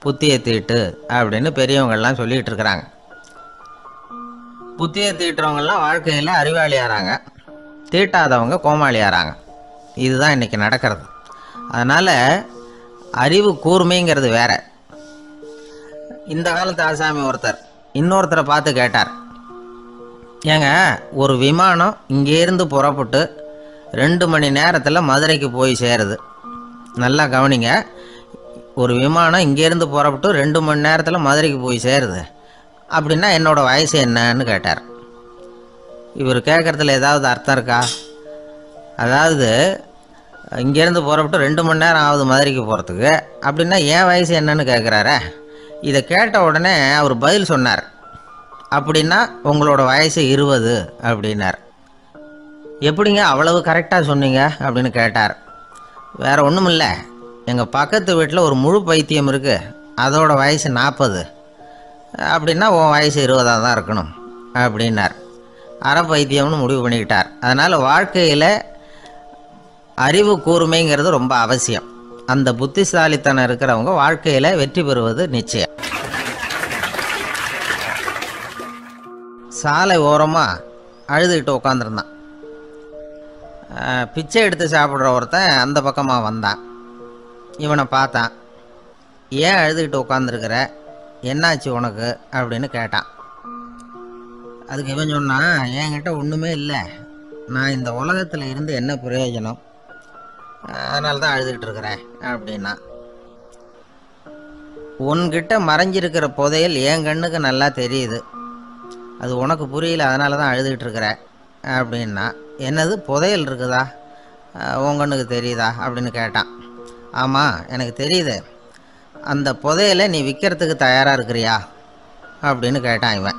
புத்தியை தீட்டு அப்படின்னு பெரியவங்கள்லாம் சொல்லிகிட்டு இருக்கிறாங்க. புத்தியை தீட்டுறவங்கெல்லாம் வாழ்க்கையில் அறிவாளியாகிறாங்க, தீட்டாதவங்க கோமாளியாகிறாங்க. இதுதான் இன்றைக்கி நடக்கிறது. அதனால் அறிவு கூர்மைங்கிறது வேற. இந்த காலத்து ஆசாமி ஒருத்தர் இன்னொருத்தரை பார்த்து கேட்டார், ஏங்க, ஒரு விமானம் இங்கேருந்து புறப்பட்டு 2 மணி நேரத்தில் மதுரைக்கு போய் சேருது. நல்லா கவனிங்க, ஒரு விமானம் இங்கேருந்து புறப்பட்டு 2 மணி நேரத்தில் மதுரைக்கு போய் சேருது அப்படின்னா என்னோடய வயசு என்னன்னு கேட்டார். இவர் கேட்குறதுல ஏதாவது அர்த்தம் இருக்கா? அதாவது இங்கேருந்து புறப்பட்டு 2 மணி நேரம் ஆகுது மதுரைக்கு போகிறதுக்கு, அப்படின்னா என் வயசு என்னன்னு கேட்குறாரே. இதை கேட்ட உடனே அவர் பதில் சொன்னார், அப்படின்னா உங்களோட வயசு 20 அப்படின்னார். எப்படிங்க அவ்வளவு கரெக்டாக சொன்னீங்க அப்படின்னு கேட்டார். வேறு ஒன்றும் இல்லை, எங்கள் பக்கத்து வீட்டில் ஒரு முழு பைத்தியம் இருக்குது, அதோட வயசு 40, அப்படின்னா உன் வயசு 20 தான் இருக்கணும் அப்படின்னார். அரை பைத்தியம்னு முடிவு பண்ணிக்கிட்டார். அதனால் வாழ்க்கையில் அறிவு கூர்மைங்கிறது ரொம்ப அவசியம். அந்த புத்திசாலித்தனம் இருக்கிறவங்க வாழ்க்கையில் வெற்றி பெறுவது நிச்சயம். சாலை ஓரமாக அழுதுகிட்டு உட்காந்துருந்தான். பிச்சை எடுத்து சாப்பிட்ற ஒருத்தன் அந்த பக்கமாக வந்தான். இவனை பார்த்தான். ஏன் அழுதுகிட்டு உட்காந்துருக்கிற, என்னாச்சு உனக்கு அப்படின்னு கேட்டான். அதுக்கு இவன் சொன்னான், என்கிட்ட ஒன்றுமே இல்லை, நான் இந்த உலகத்தில் இருந்து என்ன பிரயோஜனம், அதனால தான் அழுதுகிட்டு இருக்கிறேன் அப்படின்னா. உன்கிட்ட மறைஞ்சிருக்கிற புதையல் என் கண்ணுக்கு நல்லா தெரியுது, அது உனக்கு புரியல, அதனால தான் அழுதுகிட்டு இருக்கிற அப்படின்னா. என்னது புதையல் இருக்குதா, உன் கண்ணுக்கு தெரியுதா அப்படின்னு கேட்டான். ஆமாம் எனக்கு தெரியுது, அந்த புதையலை நீ விற்கிறதுக்கு தயாராக இருக்கிறியா அப்படின்னு கேட்டான் இவன்.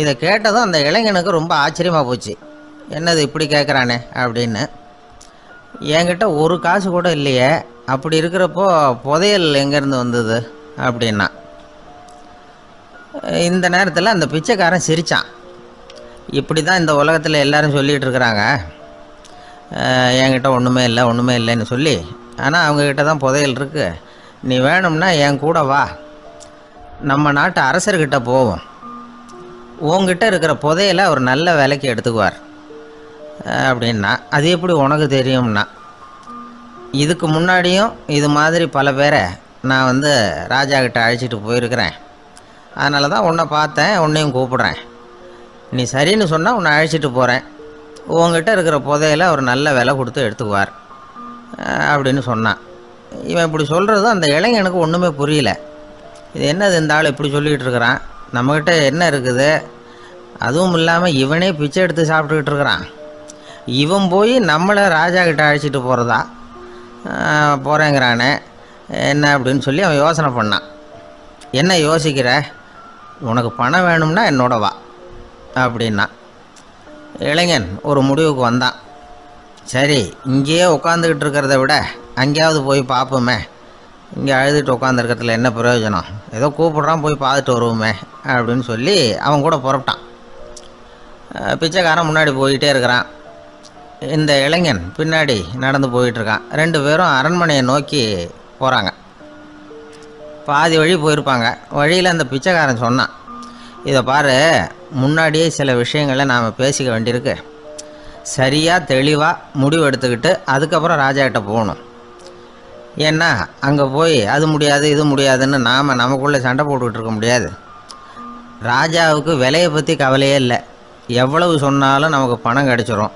இதை கேட்டதும் அந்த இளைஞனுக்கு ரொம்ப ஆச்சரியமாக போச்சு. என்னது இப்படி கேட்குறானே அப்படின்னு. என்கிட்ட ஒரு காசு கூட இல்லையே, அப்படி இருக்கிறப்போ புதையல் எங்கேருந்து வந்தது அப்படின்னா. இந்த நேரத்தில் அந்த பிச்சைக்காரன் சிரித்தான். இப்படி தான் இந்த உலகத்தில் எல்லோரும் சொல்லிகிட்டு இருக்கிறாங்க, என்கிட்ட ஒன்றுமே இல்லை ஒன்றுமே இல்லைன்னு சொல்லி. ஆனால் அவங்கக்கிட்ட தான் புதையல் இருக்குது, நீ வேணும்னா என் கூட வா, நம்ம நாட்டு அரசர்கிட்ட போவோம், உங்ககிட்ட இருக்கிற புதையலை அவர் நல்ல விலைக்கு எடுத்துக்குவார் அப்படின்னா. அது எப்படி உனக்கு தெரியும்னா, இதுக்கு முன்னாடியும் இது மாதிரி பல பேரை நான் ராஜா கிட்ட அழைச்சிட்டு போயிருக்கிறேன், அதனால தான் உன்னை பார்த்தேன், உன்னையும் கூப்பிட்றேன், நீ சரின்னு சொன்னால் உன்னை அழைச்சிட்டு போகிறேன், உங்ககிட்ட இருக்கிற புதையலை அவர் நல்ல விலை கொடுத்து எடுத்துக்குவார் அப்படின்னு சொன்னான். இவன் இப்படி சொல்கிறதும் அந்த இளைஞனுக்கு ஒன்றுமே புரியல. இது என்னது இந்த ஆள் இப்படி சொல்லிக்கிட்டு இருக்கிறான், நம்மக்கிட்ட என்ன இருக்குது, அதுவும் இல்லாமல் இவனே பிச்சை எடுத்து சாப்பிட்டுக்கிட்டு இருக்கிறான், இவன் போய் நம்மளை ராஜா கிட்ட அழைச்சிட்டு போகிறதா போகிறேங்கிறானே என்ன அப்படின்னு சொல்லி அவன் யோசனை பண்ணான். என்ன யோசிக்கிற, உனக்கு பணம் வேணும்னா என்னோட வா அப்படின்னா. இளைஞன் ஒரு முடிவுக்கு வந்தான். சரி, இங்கேயே உட்காந்துக்கிட்டு இருக்கிறத விட அங்கேயாவது போய் பார்ப்போமே, இங்கே அழுதுட்டு உட்காந்துருக்கிறதுல என்ன பிரயோஜனம், ஏதோ கூப்பிட்றான் போய் பார்த்துட்டு வருவோமே அப்படின்னு சொல்லி அவன் கூட புறப்பட்டான். பிச்சைக்காரன் முன்னாடி போயிட்டே இருக்கிறான், இந்த இளைஞன் பின்னாடி நடந்து போயிட்டுருக்கான். ரெண்டு பேரும் அரண்மனையை நோக்கி போகிறாங்க. பாதி வழி போயிருப்பாங்க. வழியில் அந்த பிச்சைக்காரன் சொன்னான், இதை பாரு, முன்னாடியே சில விஷயங்களை நாம் பேசிக்க வேண்டியிருக்கு, சரியாக தெளிவாக முடிவு எடுத்துக்கிட்டு அதுக்கப்புறம் ராஜாக்கிட்ட போகணும். ஏன்னா அங்கே போய் அது முடியாது இது முடியாதுன்னு நாம் நமக்குள்ளே சண்டை போட்டுக்கிட்டு இருக்க முடியாது. ராஜாவுக்கு விலையை பற்றி கவலையே இல்லை, எவ்வளவு சொன்னாலும் நமக்கு பணம் கிடச்சிரும்.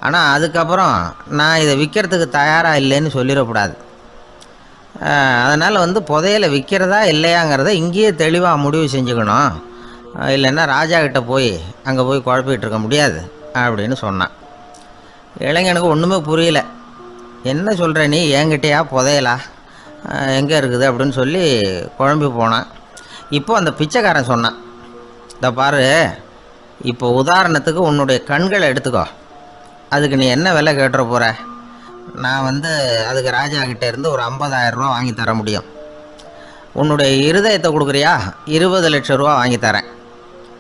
ஆனால் அதுக்கப்புறம் நான் இதை விற்கிறதுக்கு தயாராக இல்லைன்னு சொல்லிடக்கூடாது. அதனால் புதையலை விற்கிறதா இல்லையாங்கிறத இங்கேயே தெளிவாக முடிவு செஞ்சுக்கணும், இல்லைன்னா ராஜாக்கிட்ட போய் அங்கே போய் குழப்பிகிட்டு இருக்க முடியாது அப்படின்னு சொன்னான். இளைஞனுக்கு ஒன்றுமே புரியல. என்ன சொல்கிற நீ, என்கிட்டயா புதையலா, எங்கே இருக்குது அப்படின்னு சொல்லி குழம்பி போனான். இப்போ அந்த பிச்சைக்காரன் சொன்னான், இதை பாரு, இப்போ உதாரணத்துக்கு உன்னுடைய கண்களை எடுத்துக்கோ, அதுக்கு நீ என்ன விலை கேட்டுற போகிற, நான் அதுக்கு ராஜா கிட்டே இருந்து ஒரு 50,000 ரூபா வாங்கி தர முடியும். உன்னுடைய இருதயத்தை கொடுக்குறியா, 20 லட்சம் ரூபா வாங்கி தரேன்.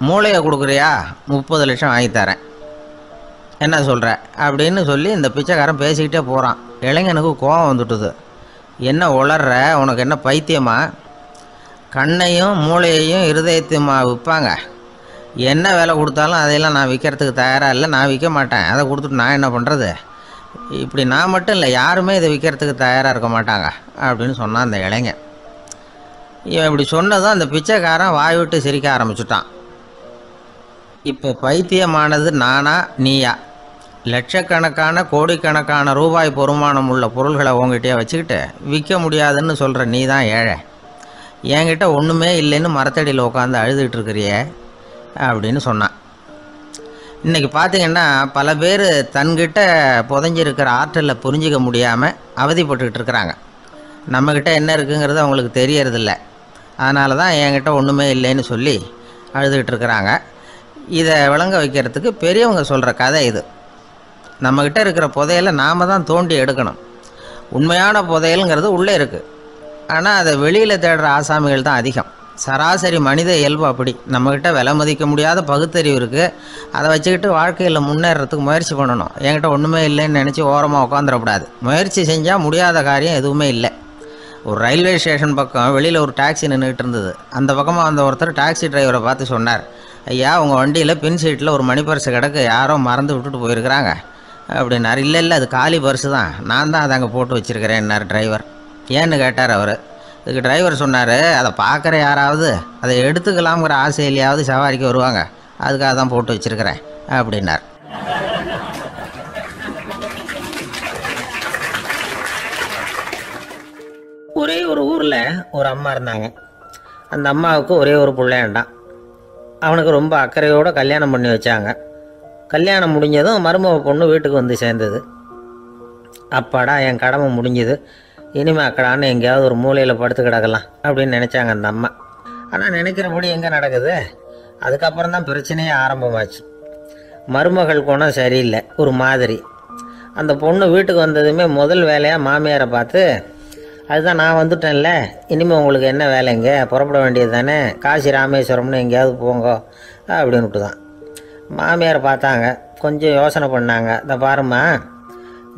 மூளையை கொடுக்குறியா, 30 லட்சம் வாங்கி தரேன். என்ன சொல்கிற அப்படின்னு சொல்லி இந்த பிச்சைக்காரன் பேசிக்கிட்டே போகிறான். இளைஞனுக்கு கோபம் வந்துட்டுது. என்ன உளர்ற, உனக்கு என்ன பைத்தியமா, கண்ணையும் மூளையையும் இருதயத்தையுமா விற்பாங்க, என்ன விலை கொடுத்தாலும் அதையெல்லாம் நான் விற்கிறதுக்கு தயாராக இல்லை, நான் விற்க மாட்டேன், அதை கொடுத்துட்டு நான் என்ன பண்ணுறது, இப்படி நான் மட்டும் இல்லை யாருமே இதை விற்கிறதுக்கு தயாராக இருக்க மாட்டாங்க அப்படின்னு சொன்னான் அந்த இளைஞன். இவன் இப்படி சொன்னதும் அந்த பிச்சைக்காரன் வாய் விட்டு சிரிக்க ஆரம்பிச்சுட்டான். இப்போ பைத்தியமானது நானா நீயா, லட்சக்கணக்கான கோடிக்கணக்கான ரூபாய் பொறுமானம் உள்ள பொருள்களை உங்ககிட்டயே வச்சுக்கிட்டு விற்க முடியாதுன்னு சொல்கிற நீ தான் ஏழை, என்கிட்ட ஒன்றுமே இல்லைன்னு மரத்தடியில் உட்காந்து அழுதுகிட்டு இருக்கிறியே அப்படின்னு சொன்னான். இன்றைக்கி பார்த்திங்கன்னா பல பேர் தன்கிட்ட புதைஞ்சிருக்கிற ஆற்றலை புரிஞ்சிக்க முடியாமல் அவதிப்பட்டுக்கிட்டு இருக்கிறாங்க. நம்மக்கிட்ட என்ன இருக்குங்கிறது அவங்களுக்கு தெரியறதில்ல, அதனால தான் என்கிட்ட ஒன்றுமே இல்லைன்னு சொல்லி அழுதுகிட்டு இருக்கிறாங்க. இதை விளங்க வைக்கிறதுக்கு பெரியவங்க சொல்கிற கதை இது. நம்மக்கிட்ட இருக்கிற புதையலை நாம் தான் தோண்டி எடுக்கணும். உண்மையான புதையலுங்கிறது உள்ளே இருக்குது, ஆனால் அதை வெளியில் தேடுற ஆசாமிகள் தான் அதிகம். சராசரி மனித இயல்பு அப்படி. நம்மக்கிட்ட விலை மதிக்க முடியாத பகுத்தறிவு இருக்குது. அதை வச்சுக்கிட்டு வாழ்க்கையில் முன்னேறதுக்கு முயற்சி பண்ணணும். என்கிட்ட ஒன்றுமே இல்லைன்னு நினச்சி ஓரமாக உட்காந்துடக்கூடாது. முயற்சி செஞ்சால் முடியாத காரியம் எதுவுமே இல்லை. ஒரு ரயில்வே ஸ்டேஷன் பக்கம் வெளியில் ஒரு டாக்ஸி நின்றுக்கிட்டு இருந்தது. அந்த பக்கமாக வந்த ஒருத்தர் டாக்ஸி டிரைவரை பார்த்து சொன்னார், ஐயா, உங்கள் வண்டியில் பின் சீட்டில் ஒரு மணி பர்ஸு கிடக்கு, யாரோ மறந்து விட்டுட்டு போயிருக்கிறாங்க அப்படின்னார். இல்லை அது காலி பர்ஸு தான், நான் தான் அதை அங்கே போட்டு வச்சுருக்கிறேன்னார் டிரைவர். ஏன்னு கேட்டார் அவர். இதுக்கு டிரைவர் சொன்னார், அதை பார்க்குற யாராவது அதை எடுத்துக்கலாம்ங்கிற ஆசையிலையாவது சவாரிக்கு வருவாங்க, அதுக்காக தான் போட்டு வச்சுருக்கிறேன் அப்படின்னார். ஒரே ஒரு ஊரில் ஒரு அம்மா இருந்தாங்க. அந்த அம்மாவுக்கு ஒரே ஒரு பிள்ளையாண்டான். அவனுக்கு ரொம்ப அக்கறையோடு கல்யாணம் பண்ணி வச்சாங்க. கல்யாணம் முடிஞ்சதும் மருமக பொண்ணு வீட்டுக்கு வந்து சேர்ந்தது. அப்பாடா, என் கடமை முடிஞ்சுது, இனிமேல் அக்கடான்னு எங்கேயாவது ஒரு மூலையில் படுத்து கிடக்கலாம் அப்படின்னு நினச்சாங்க அந்த அம்மா. ஆனால் நினைக்கிறபடி எங்கே நடக்குது? அதுக்கப்புறம் தான் பிரச்சனையே ஆரம்பமாச்சு. மருமகள் குணம் சரியில்லை, ஒரு மாதிரி. அந்த பொண்ணு வீட்டுக்கு வந்ததுமே முதல் வேலையாக மாமியாரை பார்த்து, அதுதான் நான் வந்துட்டேன்ல, இனிமேல் உங்களுக்கு என்ன வேலைங்க, புறப்பட வேண்டியது தானே, காசி ராமேஸ்வரம்னு எங்கேயாவது போங்க அப்படின்னுட்டு தான். மாமியாரை பார்த்தாங்க, கொஞ்சம் யோசனை பண்ணாங்க. இந்த பாருமா,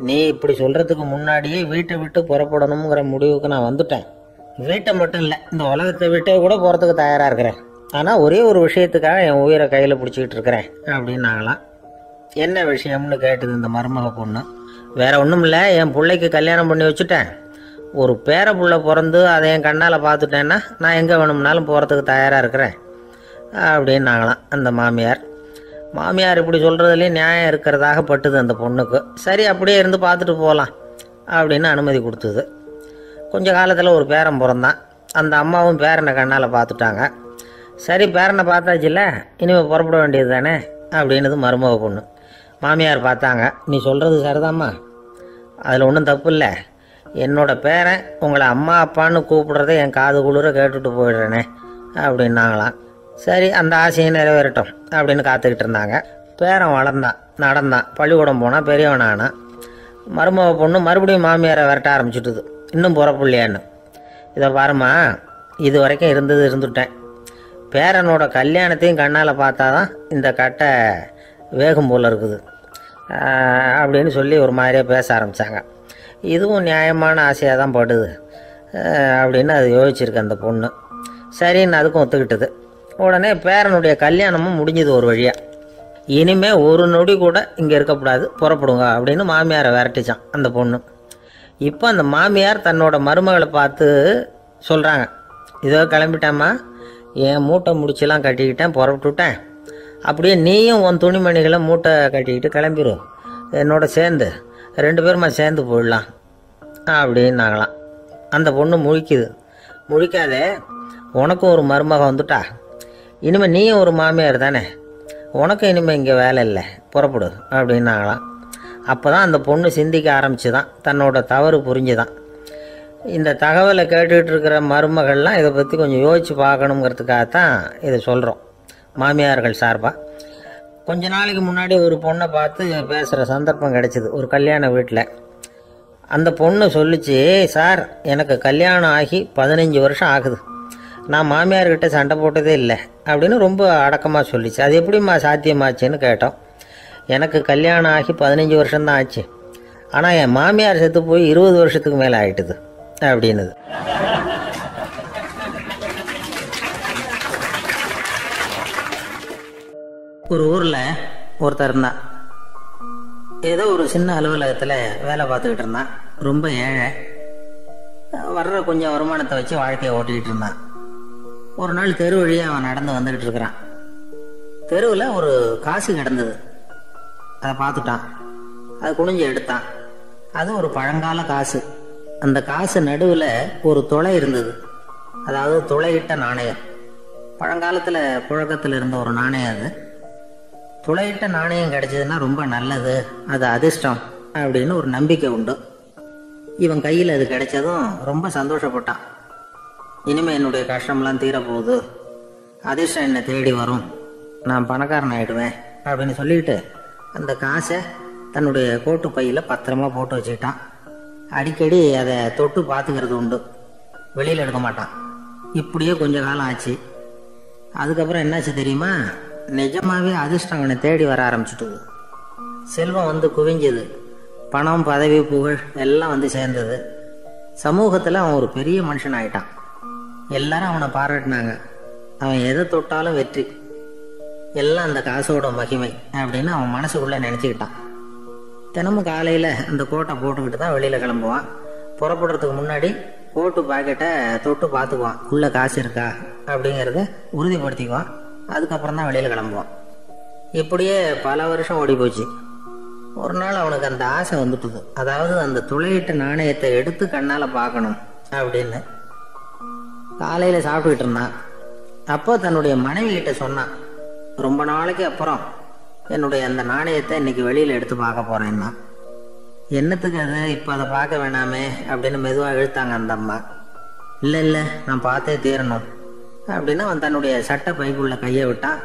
நீ இப்படி சொல்கிறதுக்கு முன்னாடியே வீட்டை விட்டு புறப்படணுங்கிற முடிவுக்கு நான் வந்துட்டேன். வீட்டை மட்டும் இல்லை, இந்த உலகத்தை விட்டே கூட போகிறதுக்கு தயாராக இருக்கிறேன். ஆனால் ஒரே ஒரு விஷயத்துக்காக என் உயிரை கையில் பிடிச்சிக்கிட்டு இருக்கிறேன் அப்படின்னாங்களாம். என்ன விஷயம்னு கேட்டுது இந்த மருமக பொண்ணு. வேற ஒன்றும் இல்லை, என் பிள்ளைக்கு கல்யாணம் பண்ணி வச்சுட்டேன். ஒரு பேர புள்ள பிறந்து அதை என் கண்ணால் பார்த்துட்டேன்னா நான் எங்கே வேணும்னாலும் போகிறதுக்கு தயாராக இருக்கிறேன் அப்படின்னாங்களாம் அந்த மாமியார். மாமியார் இப்படி சொல்கிறதுலேயும் நியாயம் இருக்கிறதாக பட்டுது அந்த பொண்ணுக்கு. சரி, அப்படியே இருந்து பார்த்துட்டு போகலாம் அப்படின்னு அனுமதி கொடுத்தது. கொஞ்ச காலத்தில் ஒரு பேரன் பிறந்தான். அந்த அம்மாவும் பேரனை கண்ணால் பார்த்துட்டாங்க. சரி, பேரனை பார்த்தாச்சுல்ல, இனிமேல் புறப்பட வேண்டியது தானே அப்படின்னது மருமக பொண்ணு. மாமியார் பார்த்தாங்க, நீ சொல்கிறது சரிதாம்மா, அதில் ஒன்றும் தப்பு இல்லை. என்னோட பேரன் உங்களை அம்மா அப்பான்னு கூப்பிடுறத என் காது குளிர கேட்டுட்டு போயிடுறேனே அப்படின்னாங்களாம். சரி, அந்த ஆசையை நிறைவேறட்டும் அப்படின்னு காத்துக்கிட்டு இருந்தாங்க. பேரன் வளர்ந்தான், நடந்தான், பள்ளிக்கூடம் போனால், பெரியவனானான். மருமக பொண்ணு மறுபடியும் மாமியாரை விரட்ட ஆரம்பிச்சுட்டுது, இன்னும் புறப்புள்ளையான்னு. இதை பாருமா, இது வரைக்கும் இருந்துட்டேன். பேரனோட கல்யாணத்தையும் கண்ணால் பார்த்தா தான் இந்த கட்டை வேகம் போல் இருக்குது அப்படின்னு சொல்லி ஒரு மாதிரியாக பேச ஆரம்பித்தாங்க. இதுவும் நியாயமான ஆசையாக தான் படுது அப்படின்னு அது யோசிச்சிருக்கு அந்த பொண்ணு. சரின்னு அதுக்கும் ஒத்துக்கிட்டது. உடனே பேரனுடைய கல்யாணமும் முடிஞ்சது ஒரு வழியாக. இனிமேல் ஒரு நொடி கூட இங்கே இருக்கக்கூடாது, புறப்படுங்க அப்படின்னு மாமியாரை விரட்டிச்சான் அந்த பொண்ணு. இப்போ அந்த மாமியார் தன்னோட மருமகளை பார்த்து சொல்கிறாங்க, இதோ கிளம்பிட்டேம்மா, என் மூட்டை முடிச்செல்லாம் கட்டிக்கிட்டேன், புறப்பட்டுவிட்டேன். அப்படியே நீயும் உன் துணிமணிகளை மூட்டை கட்டிக்கிட்டு கிளம்பிடும், என்னோட சேர்ந்து 2 பேருமா சேர்ந்து போயிடலாம் அப்படின்னாங்களாம். அந்த பொண்ணு முழிக்குது. முழிக்காதே, உனக்கும் ஒரு மருமக வந்துட்டா, இனிமேல் நீயும் ஒரு மாமியார் தானே, உனக்கும் இனிமேல் இங்கே வேலை இல்லை, புறப்படு அப்படின்னாங்களாம். அப்போ தான் அந்த பொண்ணு சிந்திக்க ஆரம்பிச்சுதான், தன்னோட தவறு புரிஞ்சுதான். இந்த தகவலை கேட்டுக்கிட்டு இருக்கிற மருமகள்லாம் இதை பற்றி கொஞ்சம் யோசித்து பார்க்கணுங்கிறதுக்காகத்தான் இதை சொல்கிறோம் மாமியார்கள் சார்பாக. கொஞ்ச நாளைக்கு முன்னாடி ஒரு பொண்ணை பார்த்து பேசுகிற சந்தர்ப்பம் கிடைச்சிது ஒரு கல்யாண வீட்டில். அந்த பொண்ணு சொல்லிச்சு, சார், எனக்கு கல்யாணம் ஆகி 15 வருஷம் ஆகுது, நான் மாமியார்கிட்ட சண்டை போட்டதே இல்லை அப்படின்னு ரொம்ப அடக்கமாக சொல்லிச்சு. அது எப்படிம்மா சாத்தியமாச்சுன்னு கேட்டோம். எனக்கு கல்யாணம் ஆகி 15 வருஷம்தான் ஆச்சு, ஆனால் என் மாமியார் செத்து போய் 20 வருஷத்துக்கு மேலே ஆகிட்டுது அப்படின்னுது. ஒரு ஊரில் ஒருத்தர் இருந்தான். ஏதோ ஒரு சின்ன அலுவலகத்தில் வேலை பார்த்துக்கிட்டு இருந்தான். ரொம்ப ஏழை. வர்ற கொஞ்சம் வருமானத்தை வச்சு வாழ்க்கையை ஓட்டிக்கிட்டு இருந்தான். ஒரு நாள் தெரு வழியாக அவன் நடந்து வந்துக்கிட்டு இருக்கிறான். தெருவில் ஒரு காசு கிடந்தது. அதை பார்த்துட்டான். அது குனிஞ்சு எடுத்தான். அது ஒரு பழங்கால காசு. அந்த காசு நடுவில் ஒரு துளை இருந்தது. அதாவது துளையிட்ட நாணயம். பழங்காலத்தில் புழக்கத்தில் இருந்த ஒரு நாணயம் அது. துளையிட்ட நாணயம் கிடைச்சதுன்னா ரொம்ப நல்லது, அது அதிர்ஷ்டம் அப்படின்னு ஒரு நம்பிக்கை உண்டு. இவன் கையில் அது கிடைச்சதும் ரொம்ப சந்தோஷப்பட்டான். இனிமேல் என்னுடைய கஷ்டம்லாம் தீரப்போகுது, அதிர்ஷ்டம் என்னை தேடி வரும், நான் பணக்காரன் ஆகிடுவேன் அப்படின்னு சொல்லிட்டு அந்த காசை தன்னுடைய கோட்டு பையில் பத்திரமா போட்டு வச்சுக்கிட்டான். அடிக்கடி அதை தொட்டு பார்த்துக்கிறது உண்டு, வெளியில் எடுக்க மாட்டான். இப்படியே கொஞ்ச காலம் ஆச்சு. அதுக்கப்புறம் என்னாச்சு தெரியுமா? நிஜமாவே அதிர்ஷ்டம் அவனை தேடி வர ஆரம்பிச்சுட்டுது. செல்வம் வந்து குவிஞ்சது. பணம், பதவி, புகழ் எல்லாம் வந்து சேர்ந்தது. சமூகத்தில் அவன் ஒரு பெரிய மனுஷன் ஆயிட்டான். எல்லாரும் அவனை பாராட்டினாங்க. அவன் எதை தொட்டாலும் வெற்றி, எல்லாம் அந்த காசோட மகிமை அப்படின்னு அவன் மனசுக்குள்ளே நினச்சிக்கிட்டான். தினமும் காலையில் அந்த கோட்டை போட்டுக்கிட்டு தான் வெளியில் கிளம்புவான். புறப்படுறதுக்கு முன்னாடி கோட்டு பாக்கெட்டை தொட்டு பார்த்துக்குவான், உள்ளே காசு இருக்கா அப்படிங்கிறத உறுதிப்படுத்திக்குவான். அதுக்கப்புறம் தான் வெளியில் கிளம்புவான். இப்படியே பல வருஷம் ஓடி போச்சு. ஒரு நாள் அவனுக்கு அந்த ஆசை வந்துட்டுது. அதாவது அந்த துளையிட்ட நாணயத்தை எடுத்து கண்ணால் பார்க்கணும் அப்படின்னு. காலையில் சாப்பிட்டுக்கிட்டு இருந்தான். அப்போ தன்னுடைய மனைவி கிட்ட சொன்னான், ரொம்ப நாளைக்கு அப்புறம் என்னுடைய அந்த நாணயத்தை இன்னைக்கு வெளியில் எடுத்து பார்க்க போகிறேன்னா. என்னத்துக்கு அது, இப்போ அதை பார்க்க வேணாமே அப்படின்னு மெதுவாக இழுத்தாங்க அந்த அம்மா. இல்லை நான் பார்த்தே தீரணும் அப்படின்னு அவன் தன்னுடைய சட்டை பைக்குள்ள கையை விட்டான்.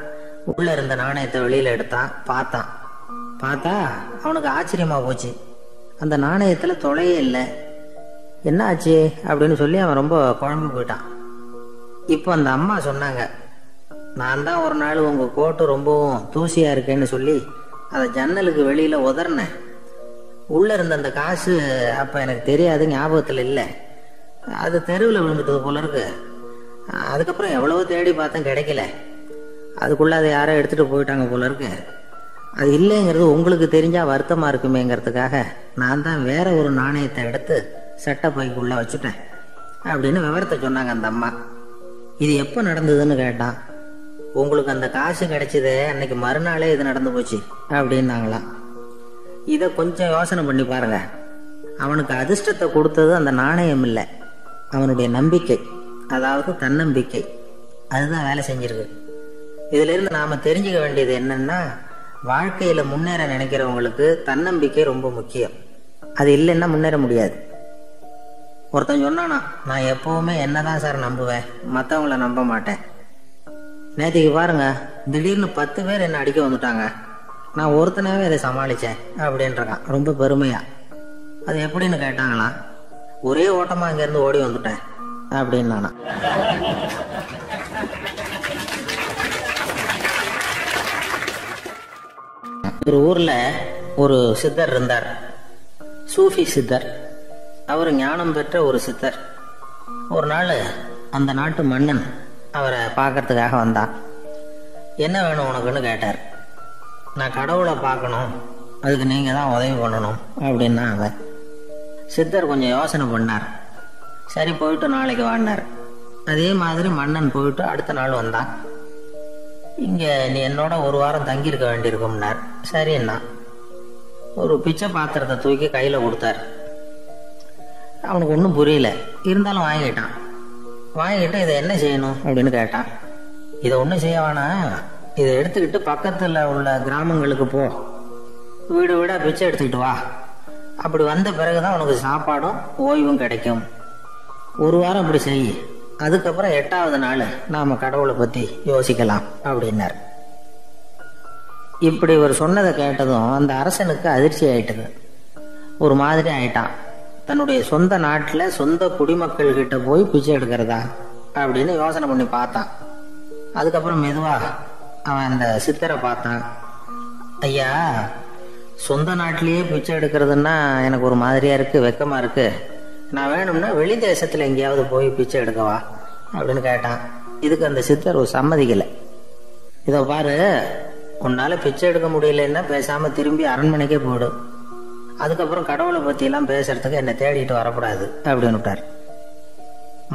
உள்ளே இருந்த நாணயத்தை வெளியில் எடுத்தான். பார்த்தா அவனுக்கு ஆச்சரியமாக போச்சு. அந்த நாணயத்தில் தொலையே இல்லை. என்ன ஆச்சு அப்படின்னு சொல்லி அவன் ரொம்ப குழம்பு போயிட்டான். இப்போ அந்த அம்மா சொன்னாங்க, நான் தான் ஒரு நாள் உங்கள் கோட்டு ரொம்பவும் தூசியாக இருக்கேன்னு சொல்லி அதை ஜன்னலுக்கு வெளியில் உதறினேன். உள்ளே இருந்த அந்த காசு அப்போ எனக்கு தெரியாது, ஞாபகத்தில் இல்லை. அது தெருவில் விழுந்துட்டது போல இருக்கு. அதுக்கப்புறம் எவ்வளவோ தேடி பார்த்தேன், கிடைக்கல. அதுக்குள்ளே அதை யாரோ எடுத்துகிட்டு போயிட்டாங்க போல இருக்கு. அது இல்லைங்கிறது உங்களுக்கு தெரிஞ்சால் வருத்தமாக இருக்குமேங்கிறதுக்காக நான் தான் வேற ஒரு நாணயத்தை எடுத்து சட்டை பைக்குள்ளே வச்சுட்டேன் அப்படின்னு விவரத்தை சொன்னாங்க அந்த அம்மா. இது எப்போ நடந்ததுன்னு கேட்டான். உங்களுக்கு அந்த காசு கிடைச்சதே அன்னைக்கு மறுநாளே இது நடந்து போச்சு அப்படின்னாங்களாம். இதை கொஞ்சம் யோசனை பண்ணி பாருங்க. அவனுக்கு அதிர்ஷ்டத்தை கொடுத்தது அந்த நாணயம் இல்லை, அவனுடைய நம்பிக்கை, அதாவது தன்னம்பிக்கை. அதுதான் வேலை செஞ்சிருக்கு. இதிலிருந்து நாம் தெரிஞ்சுக்க வேண்டியது என்னன்னா, வாழ்க்கையில் முன்னேற நினைக்கிறவங்களுக்கு தன்னம்பிக்கை ரொம்ப முக்கியம். அது இல்லைன்னா முன்னேற முடியாது. ஒருத்தன் சொன்னானா, நான் எப்போவுமே என்னதான் சார் நம்புவேன், மற்றவங்கள நம்ப மாட்டேன். நேற்றுக்கு பாருங்க, திடீர்னு 10 பேர் என்ன அடிக்க வந்துட்டாங்க, நான் ஒருத்தனாவே அதை சமாளித்தேன் அப்படின்றான் ரொம்ப பெருமையா. அது எப்படின்னு கேட்டாங்களாம். ஒரே ஓட்டமாக இங்கேருந்து ஓடி வந்துட்டேன் அப்படின்னு நானா. ஒரு ஊரில் ஒரு சித்தர் இருந்தார், சூஃபி சித்தர். அவர் ஞானம் பெற்ற ஒரு சித்தர். ஒரு நாள் அந்த நாட்டு மன்னன் அவரை பார்க்கறதுக்காக வந்தான். என்ன வேணும் உனக்குன்னு கேட்டார். நான் கடவுளை பார்க்கணும், அதுக்கு நீங்கள் தான் உதவி பண்ணணும் அப்படின்னா அவன். சித்தர் கொஞ்சம் யோசனை பண்ணார். சரி போயிட்டு நாளைக்கு வாடினார். அதே மாதிரி மன்னன் போயிட்டு அடுத்த நாள் வந்தான். இங்கே நீ என்னோட ஒரு வாரம் தங்கியிருக்க வேண்டியிருக்கும்னார். சரின்னா ஒரு பிச்சை பாத்திரத்தை தூக்கி கையில் கொடுத்தார். அவனுக்கு ஒன்றும் புரியல, இருந்தாலும் வாங்கிட்டான். வாங்கிட்டு இதை என்ன செய்யணும் அப்படின்னு கேட்டான். இதை ஒன்றும் செய்ய வேணாம், இதை எடுத்துக்கிட்டு பக்கத்தில் உள்ள கிராமங்களுக்கு போ, வீடு வீடாக பிச்சை எடுத்துக்கிட்டு வா. அப்படி வந்த பிறகுதான் உனக்கு சாப்பாடும் ஓய்வும் கிடைக்கும். ஒரு வாரம் இப்படி செய், அதுக்கப்புறம் 8வது நாள் நாம் கடவுளை பற்றி யோசிக்கலாம் அப்படின்னார். இப்படி ஒரு சொன்னதை கேட்டதும் அந்த அரசனுக்கு அதிர்ச்சி ஆயிட்டது. ஒரு மாதிரி ஆயிட்டான். தன்னுடைய சொந்த நாட்டில் சொந்த குடிமக்கள் கிட்ட போய் பிச்சை எடுக்கிறதா அப்படின்னு யோசனை பண்ணி பார்த்தான். அதுக்கப்புறம் மெதுவா அவன் அந்த சித்தரை பார்த்தான். ஐயா, சொந்த நாட்டிலேயே பிச்சை எடுக்கிறதுன்னா எனக்கு ஒரு மாதிரியா இருக்கு, வெக்கமா இருக்கு. நான் வேணும்னா வெளி தேசத்துல எங்கேயாவது போய் பிச்சை எடுக்கவா அப்படின்னு கேட்டான். இதுக்கு அந்த சித்தர் ஒரு சம்மதிக்கலை. இதை பாரு, உன்னால பிச்சை எடுக்க முடியலன்னா பேசாம திரும்பி அரண்மனைக்கே போயிடு. அதுக்கப்புறம் கடவுளை பத்தி எல்லாம் பேசுறதுக்கு என்னை தேடிட்டு வரக்கூடாது அப்படின்னு விட்டார்.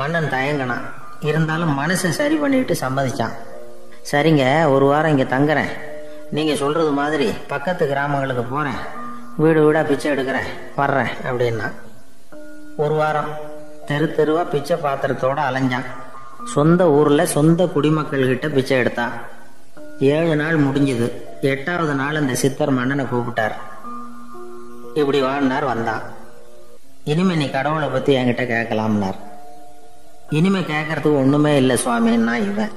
மன்னன் தயங்கினான். இருந்தாலும் மனசை சரி பண்ணிட்டு சம்மதிச்சான். சரிங்க, ஒரு வாரம் இங்கே தங்குறேன், நீங்க சொல்றது மாதிரி பக்கத்து கிராமங்களுக்கு போறேன், வீடு வீடா பிச்சை எடுக்கிறேன், வர்றேன் அப்படின்னா. ஒரு வாரம் தெரு தெருவா பிச்சை பாத்திரத்தோட அலைஞ்சான். சொந்த ஊர்ல சொந்த குடிமக்கள் கிட்ட பிச்சை எடுத்தான். 7 நாள் முடிஞ்சது. 8வது நாள் அந்த சித்தர் மன்னனை கூப்பிட்டார். இப்படி வாழ்னார். வந்தான். இனிமே நீ கடவுளை பத்தி என்கிட்ட கேட்கலாம்னார். இனிமே கேட்கறதுக்கு ஒண்ணுமே இல்லை சுவாமின்னா இவன்.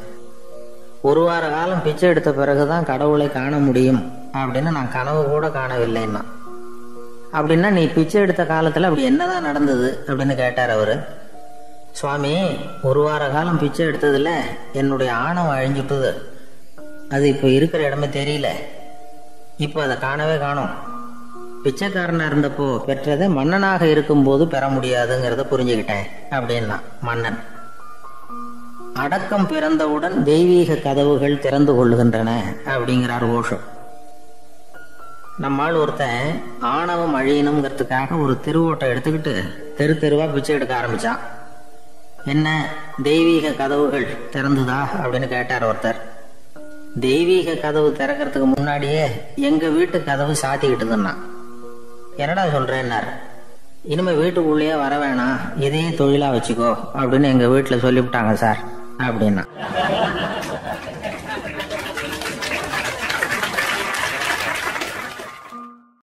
ஒரு வார காலம் பிச்சை எடுத்த பிறகுதான் கடவுளை காண முடியும் அப்படின்னு நான் கனவு கூட காணவில்லைன்னா. அப்படின்னா நீ பிச்சை எடுத்த காலத்துல அப்படி என்னதான் நடந்தது அப்படின்னு கேட்டார் அவரு. சுவாமி, ஒரு வார காலம் பிச்சை எடுத்ததில் என்னுடைய ஆணவம் அழிஞ்சுட்டுது. அது இப்போ இருக்கிற இடமே தெரியல. இப்போ அதை காணவே காணோம். பிச்சைக்காரனாக இருந்தப்போ பெற்றதை மன்னனாக இருக்கும்போது பெற முடியாதுங்கிறத புரிஞ்சுக்கிட்டேன் அப்படின்னா மன்னன். அடக்கம் பிறந்தவுடன் தெய்வீக கதவுகள் திறந்து கொள்ளுகின்றன அப்படிங்கிறார் ஓஷோ. நம்மால் ஒருத்தன் ஆணவம் அழியணுங்கிறதுக்காக ஒரு திருவோட்டை எடுத்துக்கிட்டு தெரு தெருவா பிச்சை எடுக்க ஆரம்பிச்சான். என்ன, தெய்வீக கதவுகள் திறந்துதா அப்படின்னு கேட்டார் ஒருத்தர். தெய்வீக கதவு திறக்கிறதுக்கு முன்னாடியே எங்க வீட்டு கதவு சாத்திக்கிட்டுதுன்னா. என்னடா சொல்றேன்னார். இனிமே வீட்டுக்குள்ளேயே வர வேணாம், இதையே தொழிலா வச்சுக்கோ அப்படின்னு எங்க வீட்டுல சொல்லிவிட்டாங்க சார் அப்படின்னா.